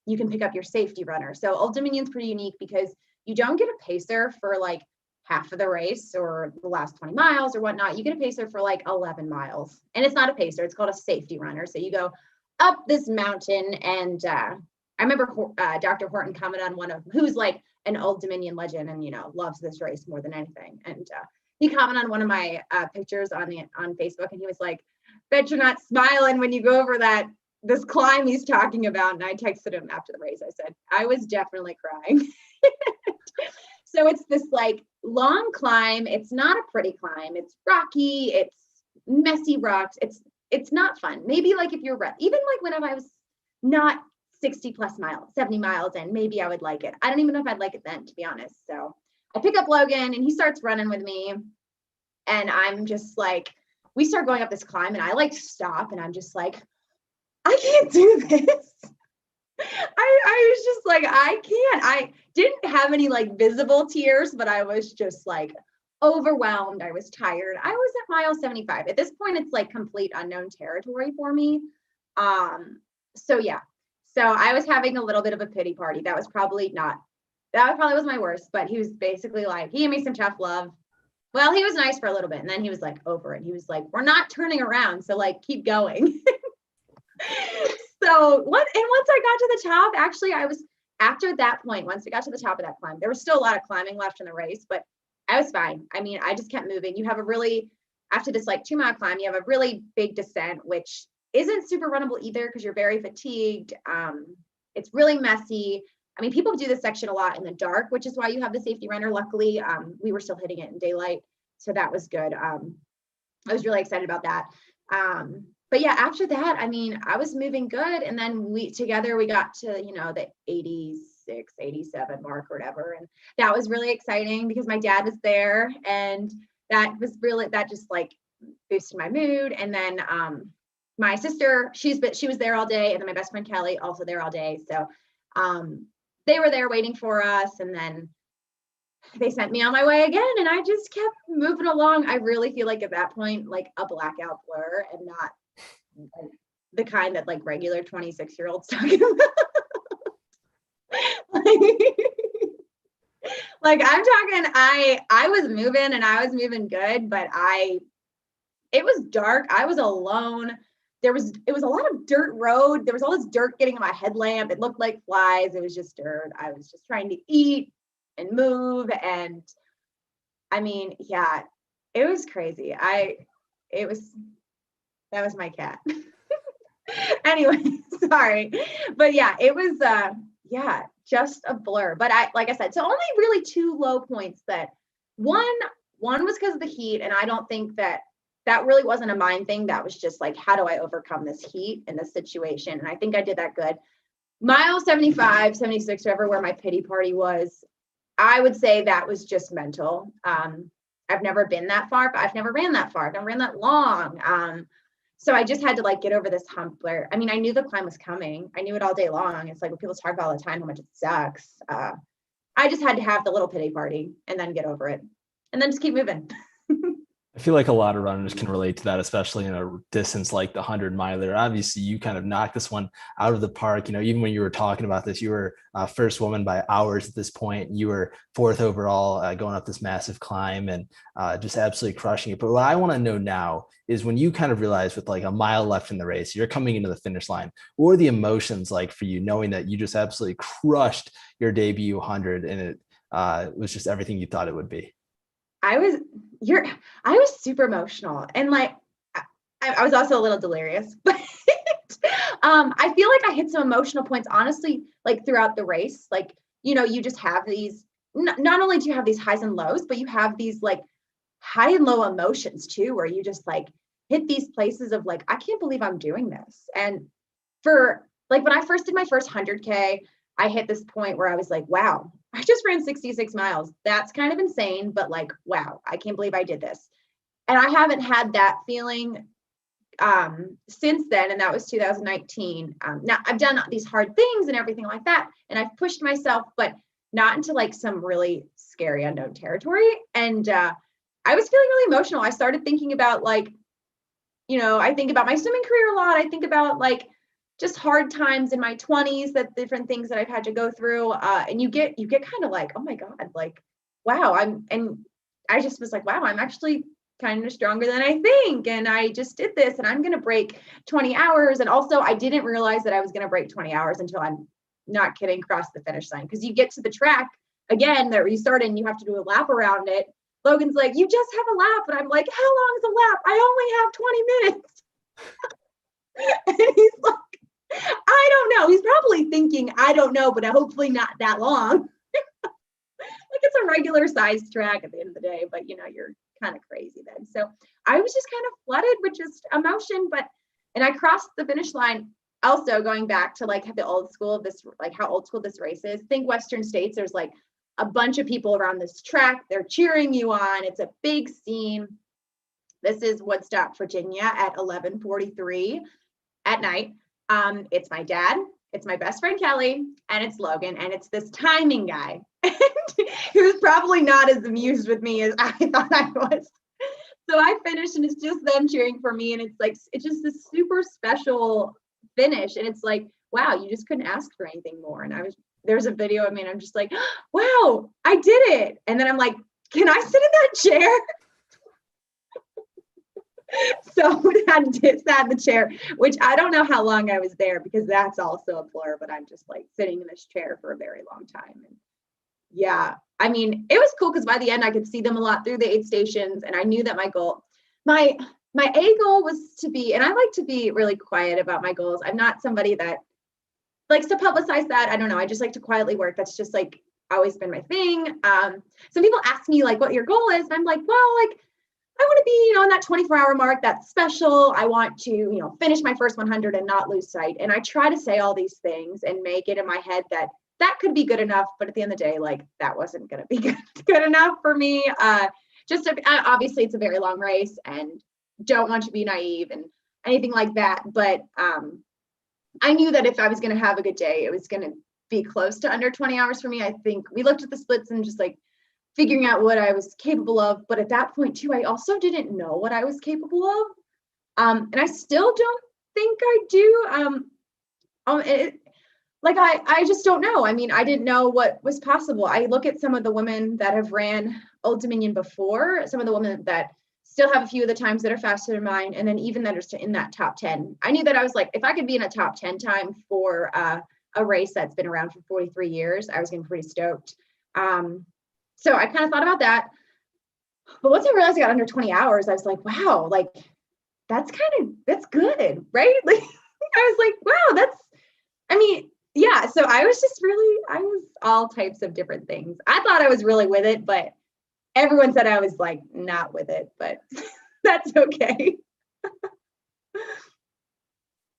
you can pick up your safety runner. So Old Dominion's pretty unique because you don't get a pacer for like half of the race or the last 20 miles or whatnot. You get a pacer for like 11 miles. And it's not a pacer, it's called a safety runner. So you go up this mountain, and I remember Dr. Horton commented on who's like an Old Dominion legend and, loves this race more than anything. And he commented on one of my pictures on Facebook, and he was like, bet you're not smiling when you go over this climb he's talking about. And I texted him after the race. I said, I was definitely crying. So it's this like long climb. It's not a pretty climb. It's rocky. It's messy rocks. It's not fun. Maybe like if you're even like when I was not 60 plus miles, 70 miles in, maybe I would like it. I don't even know if I'd like it then, to be honest. So I pick up Logan and he starts running with me. And I'm just like, we start going up this climb and I like stop and I'm just like, I can't do this. I was just like, I can't. I didn't have any like visible tears, but I was just like overwhelmed. I was tired. I was at mile 75. At this point, it's like complete unknown territory for me. So yeah. So I was having a little bit of a pity party. That probably was my worst, but he was basically like, he gave me some tough love. Well, he was nice for a little bit. And then he was like over it. He was like, we're not turning around. So like, keep going. So once I got to the top, actually, after that point, once we got to the top of that climb, there was still a lot of climbing left in the race, but I was fine. I mean, I just kept moving. After this like 2-mile climb, you have a really big descent, which isn't super runnable either because you're very fatigued. It's really messy. I mean, people do this section a lot in the dark, which is why you have the safety runner. Luckily, we were still hitting it in daylight. So that was good. I was really excited about that. But yeah, after that, I mean, I was moving good. And then we got to, the 86, 87 mark or whatever. And that was really exciting because my dad was there and that just like boosted my mood. And then, my sister, she was there all day. And then my best friend, Kelly, also there all day. So, they were there waiting for us. And then they sent me on my way again. And I just kept moving along. I really feel like at that point, like a blackout blur and not like the kind that like regular 26-year-olds talking about. Like I'm talking, I was moving and I was moving good, but it was dark. I was alone. It was a lot of dirt road. There was all this dirt getting in my headlamp. It looked like flies. It was just dirt. I was just trying to eat and move. And I mean, yeah, it was crazy. That was my cat. Anyway, sorry. But yeah, it was, just a blur. But like I said, so only really 2 low points that one was because of the heat. And I don't think that really wasn't a mind thing. That was just like, how do I overcome this heat in this situation? And I think I did that good. Mile 75, 76, whatever, where my pity party was, I would say that was just mental. I've never been that far, but I've never ran that far. I've never ran that long. So I just had to like get over this hump where, I mean, I knew the climb was coming. I knew it all day long. It's like when people talk about all the time how much it sucks. I just had to have the little pity party and then get over it and then just keep moving. I feel like a lot of runners can relate to that, especially in a distance like the 100-miler. Obviously, you kind of knocked this one out of the park. Even when you were talking about this, you were first woman by hours at this point. You were 4th overall going up this massive climb and just absolutely crushing it. But what I want to know now is when you kind of realize with like a mile left in the race, you're coming into the finish line. What were the emotions like for you knowing that you just absolutely crushed your debut 100 and it was just everything you thought it would be? I was super emotional and like I was also a little delirious, but I feel like I hit some emotional points, honestly, like throughout the race. Like, you just have these, not only do you have these highs and lows, but you have these like high and low emotions too, where you just like hit these places of like, I can't believe I'm doing this. And for like, when I first did my first 100K, I hit this point where I was like, wow, I just ran 66 miles. That's kind of insane, but like, wow, I can't believe I did this. And I haven't had that feeling since then. And that was 2019. Now I've done these hard things and everything like that. And I've pushed myself, but not into like some really scary unknown territory. And I was feeling really emotional. I started thinking about like, I think about my swimming career a lot. I think about like just hard times in my 20s, that different things that I've had to go through. And you get kind of like, oh my God, like, wow. And I just was like, wow, I'm actually kind of stronger than I think. And I just did this and I'm going to break 20 hours. And also I didn't realize that I was going to break 20 hours until I'm not kidding, cross the finish line. Cause you get to the track again that you started and you have to do a lap around it. Logan's like, you just have a lap. And I'm like, how long is a lap? I only have 20 minutes. And he's like, I don't know. He's probably thinking, I don't know, but hopefully not that long. Like it's a regular sized track at the end of the day, but you're kind of crazy then. So I was just kind of flooded with just emotion, and I crossed the finish line. Also going back to like the old school of this, like how old school this race is. Think Western States, there's like a bunch of people around this track. They're cheering you on. It's a big scene. This is Woodstock, Virginia at 11:43 at night. It's my dad, it's my best friend Kelly, and it's Logan, and it's this timing guy who's probably not as amused with me as I thought I was. So I finished, and it's just them cheering for me, and it's just this super special finish, and it's like, wow, you just couldn't ask for anything more. And there's a video of me, and I'm just like, wow, I did it. And then I'm like, can I sit in that chair? So sat in the chair, which I don't know how long I was there, because that's also a blur, but I'm just like sitting in this chair for a very long time. And yeah, I mean, it was cool because by the end I could see them a lot through the aid stations, and I knew that my A goal was to be, and I like to be really quiet about my goals. I'm not somebody that likes to publicize that. I don't know. I just like to quietly work. That's just like always been my thing. Some people ask me like what your goal is, and I'm like, well, like I want to be, in that 24-hour mark. That's special. I want to, finish my first 100 and not lose sight. And I try to say all these things and make it in my head that could be good enough. But at the end of the day, like that wasn't going to be good enough for me. Obviously it's a very long race, and don't want to be naive and anything like that. But I knew that if I was going to have a good day, it was going to be close to under 20 hours for me. I think we looked at the splits and just like figuring out what I was capable of. But at that point too, I also didn't know what I was capable of. And I still don't think I do. I just don't know. I mean, I didn't know what was possible. I look at some of the women that have ran Old Dominion before, some of the women that still have a few of the times that are faster than mine, and then even that are in that top 10. I knew that I was like, if I could be in a top 10 time for a race that's been around for 43 years, I was getting pretty stoked. So I kind of thought about that. But once I realized I got under 20 hours, I was like, wow, like that's good, right? Like I was like, wow, yeah. So I was all types of different things. I thought I was really with it, but everyone said I was like not with it, but that's okay.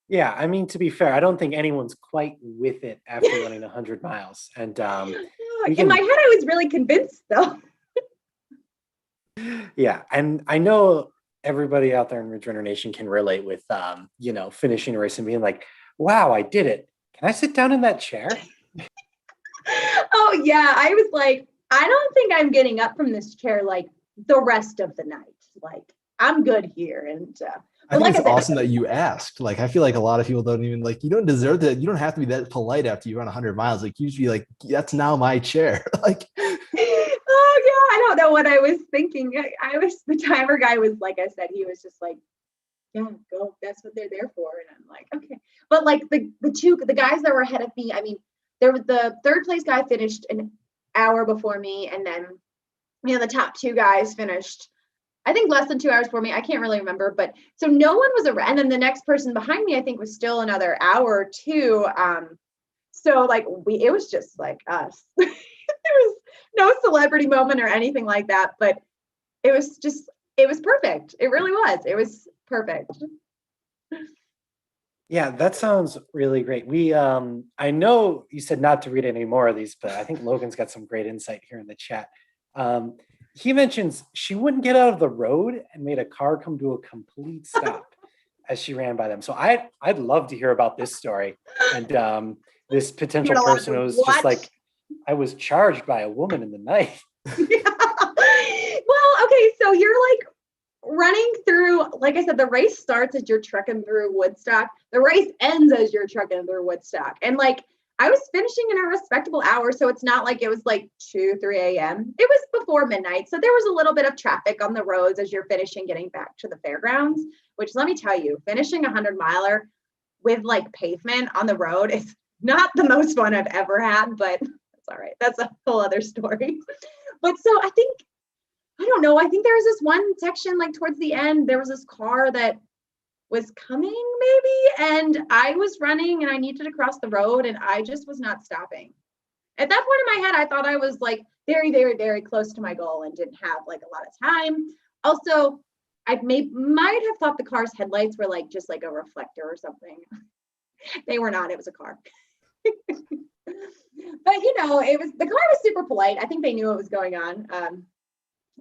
Yeah, I mean, to be fair, I don't think anyone's quite with it after running 100 miles. And in my head, I was really convinced, though. Yeah, and I know everybody out there in Ridge Runner Nation can relate with, finishing a race and being like, wow, I did it. Can I sit down in that chair? Oh, yeah. I was like, I don't think I'm getting up from this chair like the rest of the night. Like, I'm good here. And I think it's awesome that you asked. Like, I feel like a lot of people don't even you don't deserve that. You don't have to be that polite after you run 100 miles. Like, you should be like, that's now my chair. Like, oh yeah, I don't know what I was thinking. The timer guy was, like I said, he was just like, yeah, go. That's what they're there for. And I'm like, okay. But like the guys that were ahead of me, I mean, there was the third place guy finished an hour before me, and then the top two guys finished, I think, less than 2 hours for me. I can't really remember, but so no one was around. And then the next person behind me, I think, was still another hour or two. So like it was just like us. There was no celebrity moment or anything like that, but it was perfect. It really was. It was perfect. Yeah, that sounds really great. I know you said not to read any more of these, but I think Logan's got some great insight here in the chat. He mentions she wouldn't get out of the road and made a car come to a complete stop as she ran by them. So I'd love to hear about this story. And this potential person was just like, I was charged by a woman in the night. Yeah. Well, okay, so you're like running through, like I said, the race starts as you're trekking through Woodstock. The race ends as you're trekking through Woodstock. And like, I was finishing in a respectable hour, so it's not like it was like 2, 3 a.m. It was before midnight, so there was a little bit of traffic on the roads as you're finishing getting back to the fairgrounds, which let me tell you, finishing a 100-miler with like pavement on the road is not the most fun I've ever had, but that's all right. That's a whole other story. But so I think I don't know. I think there was this one section like towards the end, there was this car that was coming maybe, and I was running and I needed to cross the road and I just was not stopping. At that point in my head, I thought I was like very, very, very close to my goal and didn't have like a lot of time. Also, might have thought the car's headlights were like just like a reflector or something. They were not, it was a car. But the car was super polite. I think they knew what was going on.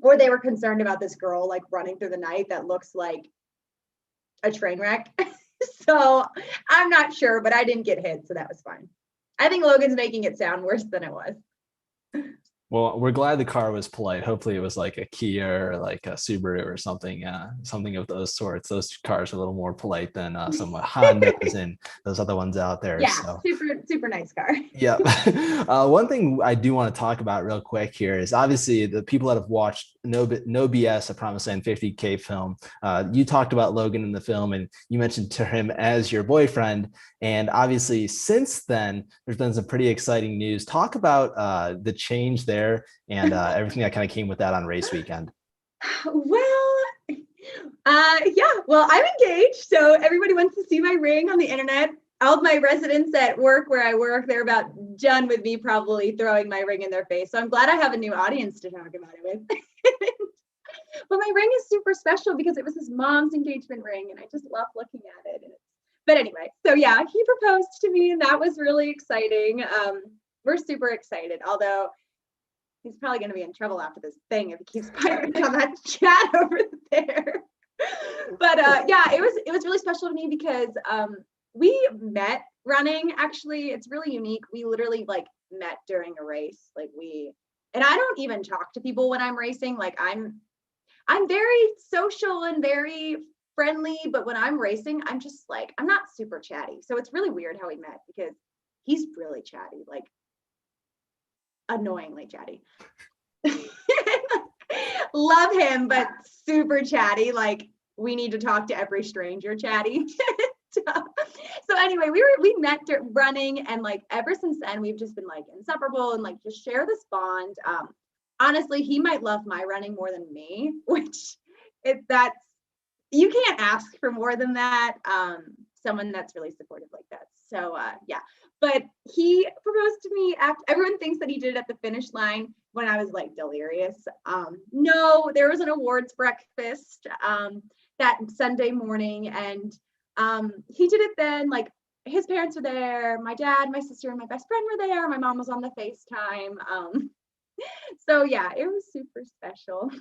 Or they were concerned about this girl like running through the night that looks like a train wreck. So I'm not sure, but I didn't get hit, so that was fine. I think Logan's making it sound worse than it was. Well, we're glad the car was polite. Hopefully it was like a Kia or like a Subaru or something, something of those sorts. Those cars are a little more polite than some Hondas and those other ones out there. Yeah, so. super nice car. Yeah. One thing I do want to talk about real quick here is obviously the people that have watched No BS, A Promised Land 50K film. You talked about Logan in the film and you mentioned to him as your boyfriend. And obviously since then, there's been some pretty exciting news. Talk about the change there and everything that kind of came with that on race weekend. Well, I'm engaged. So everybody wants to see my ring on the internet. All of my residents at work where I work, they're about done with me probably throwing my ring in their face. So I'm glad I have a new audience to talk about it with. But my ring is super special because it was his mom's engagement ring and I just love looking at it. But anyway, so yeah, he proposed to me and that was really exciting. We're super excited, although he's probably going to be in trouble after this thing if he keeps piping on that chat over there. But it was really special to me because we met running. Actually, it's really unique. We literally like met during a race. And I don't even talk to people when I'm racing. Like I'm very social and very friendly, but when I'm racing, I'm just like, I'm not super chatty. So it's really weird how we met because he's really chatty, like annoyingly chatty. Love him, but super chatty. Like we need to talk to every stranger chatty. So anyway, we met running and like ever since then we've just been like inseparable and like just share this bond. Honestly, he might love my running more than me, which you can't ask for more than that. Someone that's really supportive like that. So yeah, but he proposed to me after everyone thinks that he did it at the finish line when I was like delirious. No, there was an awards breakfast that Sunday morning and he did it then. Like his parents were there, my dad, my sister, and my best friend were there. My mom was on the FaceTime. So yeah, it was super special.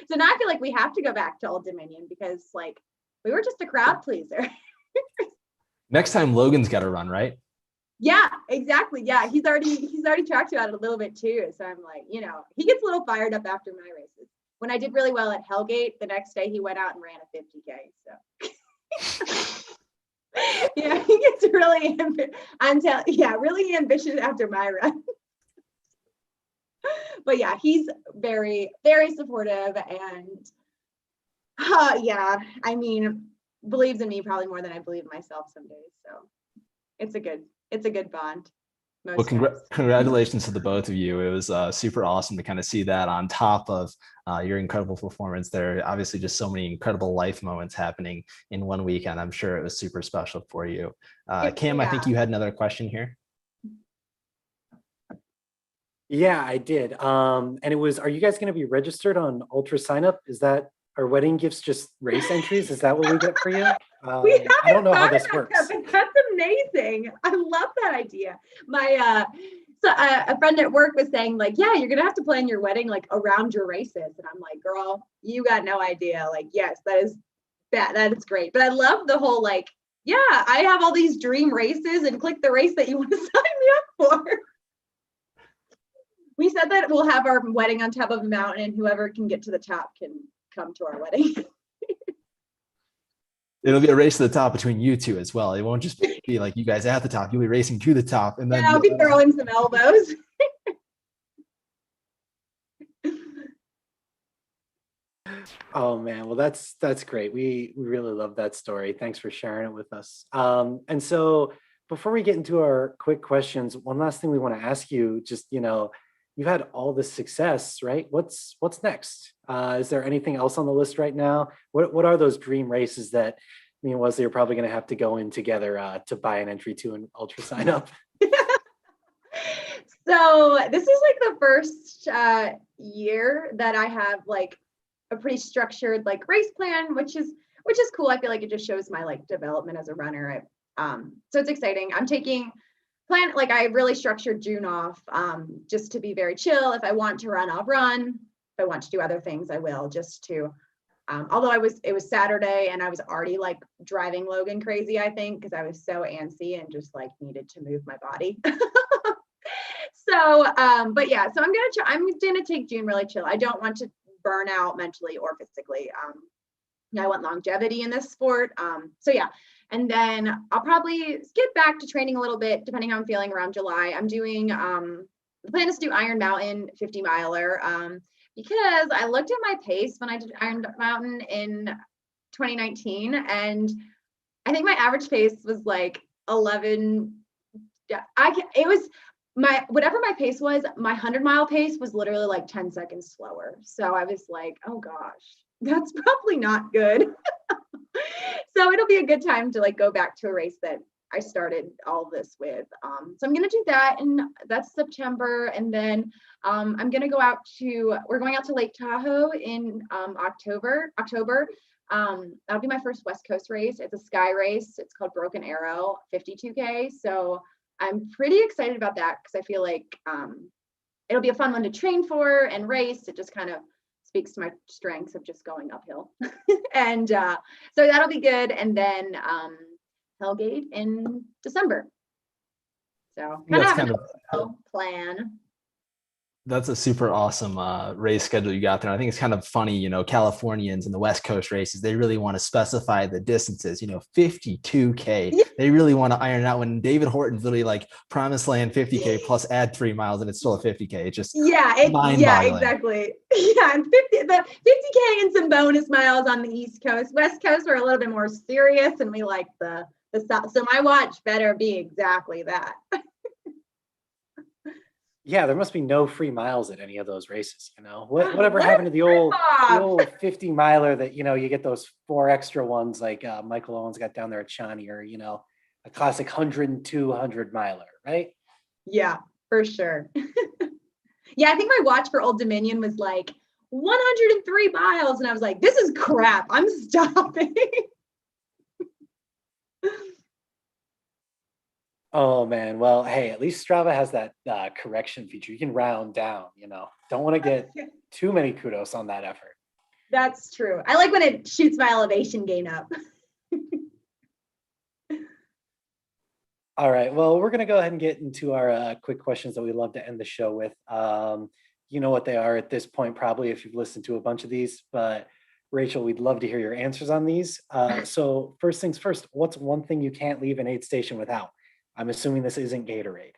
So now I feel like we have to go back to Old Dominion because like we were just a crowd pleaser. Next time Logan's got to run, right? Yeah, exactly. Yeah, he's already talked about it a little bit too. So I'm like, he gets a little fired up after my races. When I did really well at Hellgate, the next day he went out and ran a 50K. So yeah, he gets really really ambitious after my run. But yeah, he's very, very supportive and I mean, believes in me probably more than I believe myself some days. So it's a good bond. Well, congratulations to the both of you. It was super awesome to kind of see that on top of your incredible performance. There are obviously just so many incredible life moments happening in one weekend. I'm sure it was super special for you. Cam, I think you had another question here. Yeah, I did. And it was, are you guys going to be registered on Ultra Sign Up? Is that our wedding gifts just race entries? Is that what we get for you? I don't know how this works. But that's amazing. I love that idea. My a friend at work was saying like, yeah, you're gonna have to plan your wedding like around your races. And I'm like, girl, you got no idea. Like, yes, that is great. But I love the whole like, yeah, I have all these dream races and click the race that you want to sign me up for. We said that we'll have our wedding on top of a mountain and whoever can get to the top can come to our wedding. It'll be a race to the top between you two as well. It won't just be like you guys at the top. You'll be racing to the top. And then I'll be throwing some elbows. Oh man, well that's great. We really love that story. Thanks for sharing it with us. And so before we get into our quick questions, one last thing we want to ask you, just you've had all this success, right? What's next? Is there anything else on the list right now? What are those dream races that me and Wesley are probably going to have to go in together to buy an entry to an ultra sign up? So this is like the first year that I have like a pretty structured like race plan, which is cool. I feel like it just shows my like development as a runner. So it's exciting. I'm taking like I really structured June off just to be very chill. If I want to run, I'll run. If I want to do other things, I will, just to although it was Saturday and I was already like driving Logan crazy, I think, because I was so antsy and just like needed to move my body. So, but yeah, so I'm gonna take June really chill. I don't want to burn out mentally or physically. I want longevity in this sport. So yeah, and then I'll probably get back to training a little bit, depending how I'm feeling around July. I'm doing, the plan is to do Iron Mountain 50 miler, because I looked at my pace when I did Iron Mountain in 2019, and I think my average pace was like 11. It was whatever my pace was, my 100-mile pace was literally like 10 seconds slower. So I was like, oh gosh, that's probably not good. So it'll be a good time to like go back to a race that I started all this with. So I'm going to do that, and that's September. And then we're going out to Lake Tahoe in October. That'll be my first West Coast race. It's a sky race. It's called Broken Arrow 52K. So I'm pretty excited about that because I feel like it'll be a fun one to train for and race. It just kind of speaks to my strengths of just going uphill. And so that'll be good. And then Hellgate in December. So kind of a plan. That's a super awesome race schedule you got there. I think it's kind of funny, you know, Californians and the West Coast races, they really want to specify the distances, you know, 52K. Yeah. They really want to iron out when David Horton's literally like promised land 50K plus add 3 miles and it's still a 50K. It's just mind-boggling. Yeah, exactly. Yeah, and the 50K and some bonus miles on the East Coast. West Coast, we're a little bit more serious and we like the South. So my watch better be exactly that. Yeah, there must be no free miles at any of those races, you know. Whatever happened to the old 50 miler that, you know, you get those 4 extra ones like Michael Owens got down there at Shawnee, or, you know, a classic 100 and 200 miler, right? Yeah, for sure. Yeah, I think my watch for Old Dominion was like 103 miles, and I was like, this is crap. I'm stopping. Oh man, well, hey, at least Strava has that correction feature. You can round down, you know. Don't want to get too many kudos on that effort. That's true. I like when it shoots my elevation gain up. All right, well, we're gonna go ahead and get into our quick questions that we love to end the show with. You know what they are at this point, probably, if you've listened to a bunch of these, but Rachel, we'd love to hear your answers on these. So first things first, what's one thing you can't leave an aid station without? I'm assuming this isn't Gatorade.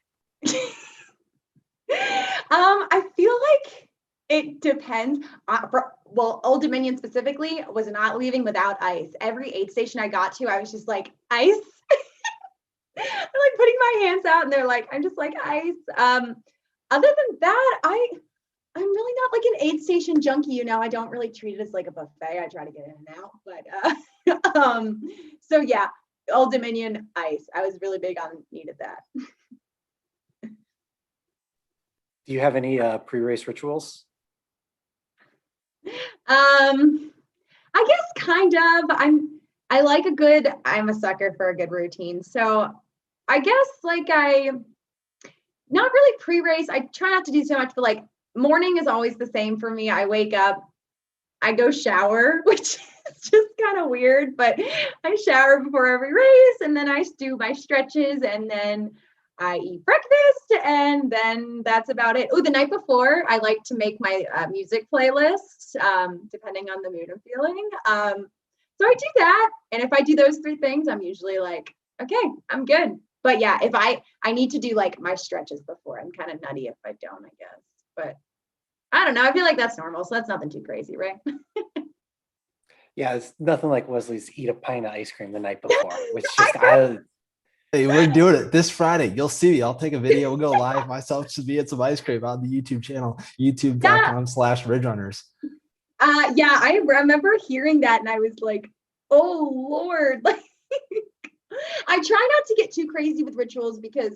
I feel like it depends. Old Dominion specifically was not leaving without ice. Every aid station I got to, I was just like, ice. I'm like putting my hands out and they're like, I'm just like ice. Other than that, I'm really not like an aid station junkie, you know. I don't really treat it as like a buffet. I try to get in and out, but so yeah. Old Dominion ice. I was really big on needed that. Do you have any pre-race rituals? I guess kind of. I'm a sucker for a good routine. So I guess like not really pre-race. I try not to do so much, but like morning is always the same for me. I wake up, I go shower, which is just kind of weird, but I shower before every race, and then I do my stretches, and then I eat breakfast, and then that's about it. Oh, the night before, I like to make my music playlist, depending on the mood I'm feeling. So I do that, and if I do those 3 things, I'm usually like, okay, I'm good. But yeah, if I need to do like my stretches before, I'm kind of nutty if I don't, I guess. But I don't know. I feel like that's normal, so that's nothing too crazy, right? Yeah, it's nothing like Wesley's eat a pint of ice cream the night before, which just Hey, we're doing it this Friday. You'll see me. I'll take a video. We'll go live. Myself should be at some ice cream on the YouTube channel, youtube.com/ridgerunners. Yeah, I remember hearing that and I was like, oh Lord. Like I try not to get too crazy with rituals because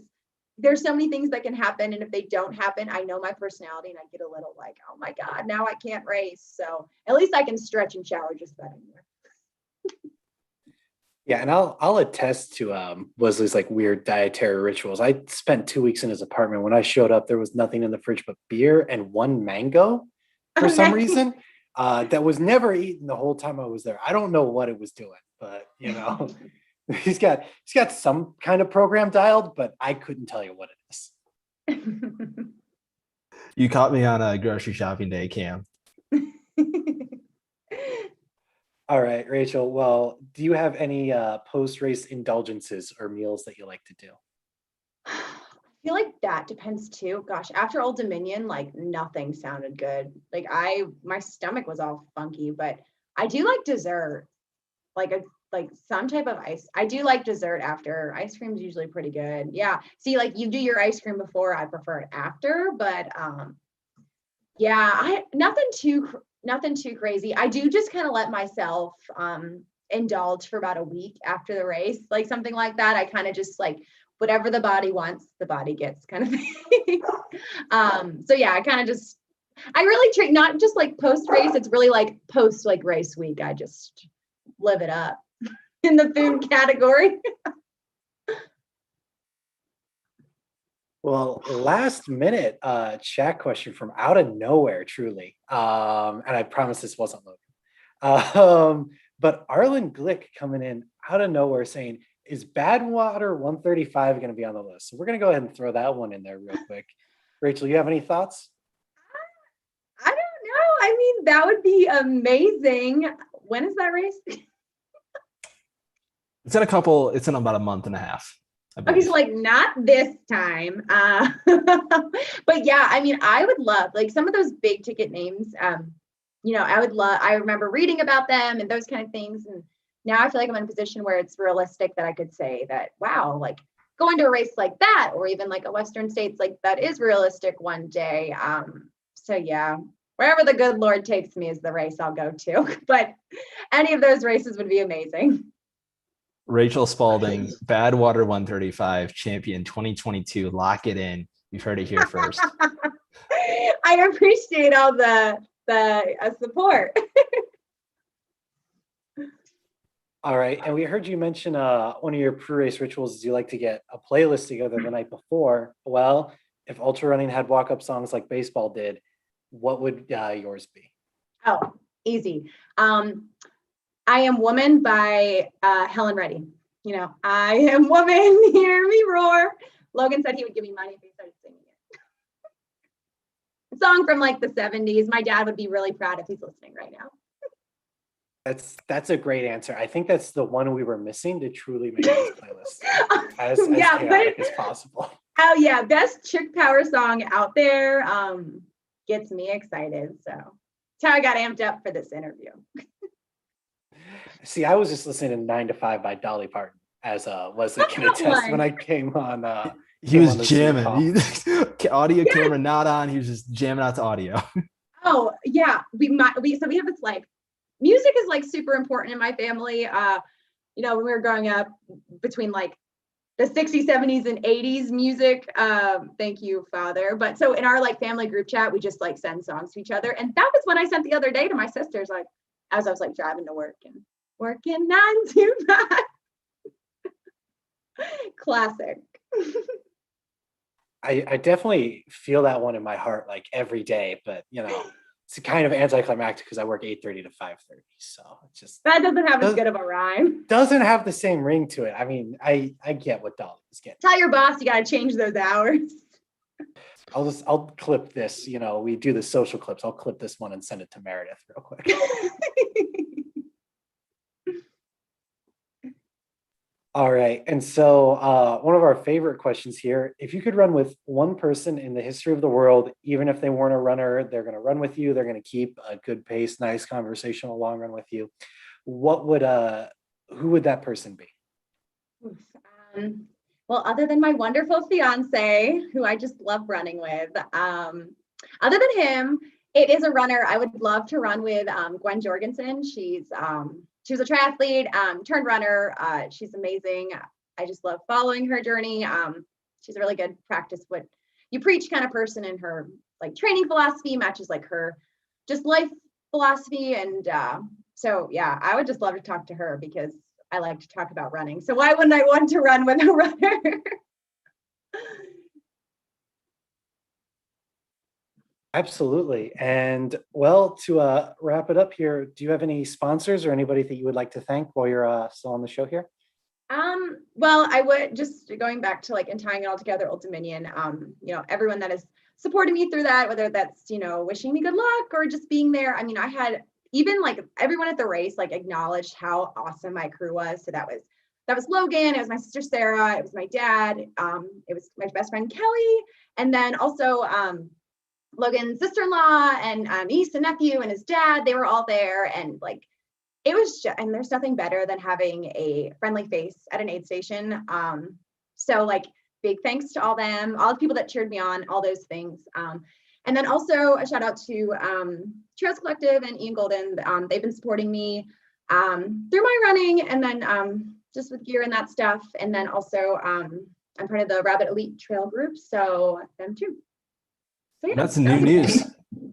there's so many things that can happen. And if they don't happen, I know my personality and I get a little like, oh my God, now I can't race. So at least I can stretch and shower just about anywhere. Yeah, and I'll attest to Wesley's like weird dietary rituals. I spent 2 weeks in his apartment. When I showed up, there was nothing in the fridge but beer and one mango for some reason. That was never eaten the whole time I was there. I don't know what it was doing, but you know, he's got some kind of program dialed, but I couldn't tell you what it is. You caught me on a grocery shopping day, Cam. All right, Rachel. Well, do you have any post-race indulgences or meals that you like to do? I feel like that depends too. Gosh, after Old Dominion, like nothing sounded good. Like my stomach was all funky, but I do like dessert, like some type of ice. I do like dessert after. Ice cream's usually pretty good. Yeah. See, like you do your ice cream before, I prefer it after, but yeah, nothing too crazy. I do just kind of let myself indulge for about a week after the race, like something like that. I kind of just like whatever the body wants, the body gets kind of thing. So yeah, I really treat not just like post race, it's really like post like race week. I just live it up in the food category. Well, last minute chat question from out of nowhere, truly. And I promise this wasn't Logan. But Arlen Glick coming in out of nowhere saying, is Badwater 135 going to be on the list? So we're going to go ahead and throw that one in there real quick. Rachel, you have any thoughts? I don't know. I mean, that would be amazing. When is that race? It's in about a month and a half. Okay, so like not this time. But yeah, I mean, I would love like some of those big ticket names. I remember reading about them and those kind of things. And now I feel like I'm in a position where it's realistic that I could say that, wow, like going to a race like that, or even like a Western States, like that is realistic one day. So yeah, wherever the good Lord takes me is the race I'll go to. But any of those races would be amazing. Rachel Spaulding, Badwater 135 champion 2022. Lock it in. You've heard it here first. I appreciate all the support. All right. And we heard you mention one of your pre-race rituals is you like to get a playlist together the night before. Well, if ultra running had walk-up songs like baseball did, what would yours be? Oh, easy. I Am Woman by Helen Reddy. You know, I am woman, hear me roar. Logan said he would give me money if he started singing it. A song from like the 70s. My dad would be really proud if he's listening right now. That's a great answer. I think that's the one we were missing to truly make this playlist as chaotic as possible. Oh yeah, best chick power song out there. Gets me excited. So that's how I got amped up for this interview. See, I was just listening to 9 to 5 by Dolly Parton, as Wesley can attest when I came on. He was jamming. Audio camera not on. He was just jamming out to audio. Oh yeah, we have this like music is like super important in my family. When we were growing up, between like the 60s, 70s, and 80s music. Thank you, Father. But so in our like family group chat, we just like send songs to each other, and that was what I sent the other day to my sisters, like as I was like driving to work and working 9 to 5. Classic. I definitely feel that one in my heart like every day, but it's kind of anticlimactic because I work 8:30 to 5:30, so it's just that doesn't have as good of a rhyme. Doesn't have the same ring to it. I mean, I get what Dolly is getting. Tell your boss you got to change those hours. I'll clip this. We do the social clips. I'll clip this one and send it to Meredith real quick. All right. And so one of our favorite questions here, if you could run with one person in the history of the world, even if they weren't a runner, they're going to run with you. They're going to keep a good pace, nice conversational long run with you. Who would that person be? Well, other than my wonderful fiance, who I just love running with, other than him, it is a runner I would love to run with, Gwen Jorgensen. She was a triathlete, turned runner. She's amazing. I just love following her journey. She's a really good practice what you preach kind of person, and her like training philosophy matches like her just life philosophy. And so yeah, I would just love to talk to her because I like to talk about running. So why wouldn't I want to run with a runner? Absolutely. And well, to wrap it up here, do you have any sponsors or anybody that you would like to thank while you're still on the show here? Well, I would just going back to like and tying it all together, Old Dominion, everyone that has supported me through that, whether that's, wishing me good luck or just being there. I mean, I had even like everyone at the race, like acknowledged how awesome my crew was. So that was Logan, it was my sister, Sarah, it was my dad, it was my best friend, Kelly. And then also, Logan's sister-in-law and niece and nephew and his dad, they were all there. And like, it was just, and there's nothing better than having a friendly face at an aid station. So like big thanks to all them, all the people that cheered me on, all those things. And then also a shout out to Trails Collective and Ian Golden. They've been supporting me through my running and then just with gear and that stuff. And then also I'm part of the Rabbit Elite Trail group. So them too. So yeah, that's new news.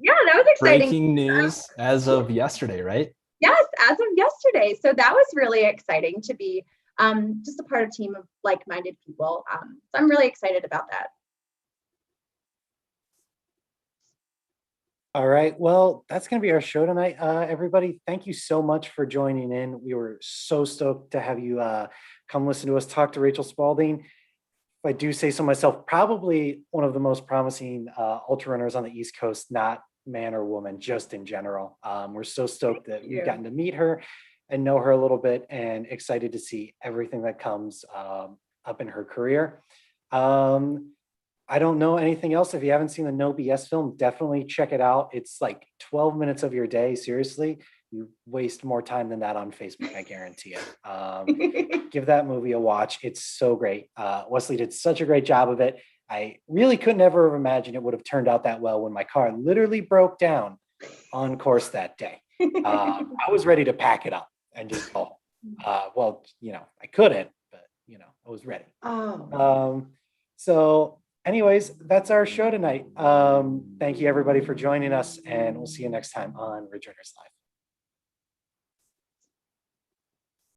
Yeah, that was exciting. Breaking news as of yesterday, right? Yes, as of yesterday. So that was really exciting to be just a part of a team of like-minded people. So I'm really excited about that. All right. Well, that's going to be our show tonight. Everybody, thank you so much for joining in. We were so stoked to have you come listen to us talk to Rachel Spaulding. If I do say so myself, probably one of the most promising ultra runners on the East Coast, not man or woman, just in general. We're so stoked that we've gotten to meet her and know her a little bit, and excited to see everything that comes up in her career. I don't know anything else. If you haven't seen the No BS film, definitely check it out. It's like 12 minutes of your day. Seriously, you waste more time than that on Facebook, I guarantee it. Give that movie a watch. It's so great. Wesley did such a great job of it. I really could never have imagined it would have turned out that well when my car literally broke down on course that day. I was ready to pack it up and just go. Well, I couldn't, but I was ready. So anyways, that's our show tonight. Thank you everybody for joining us, and we'll see you next time on Ridge Runners Live.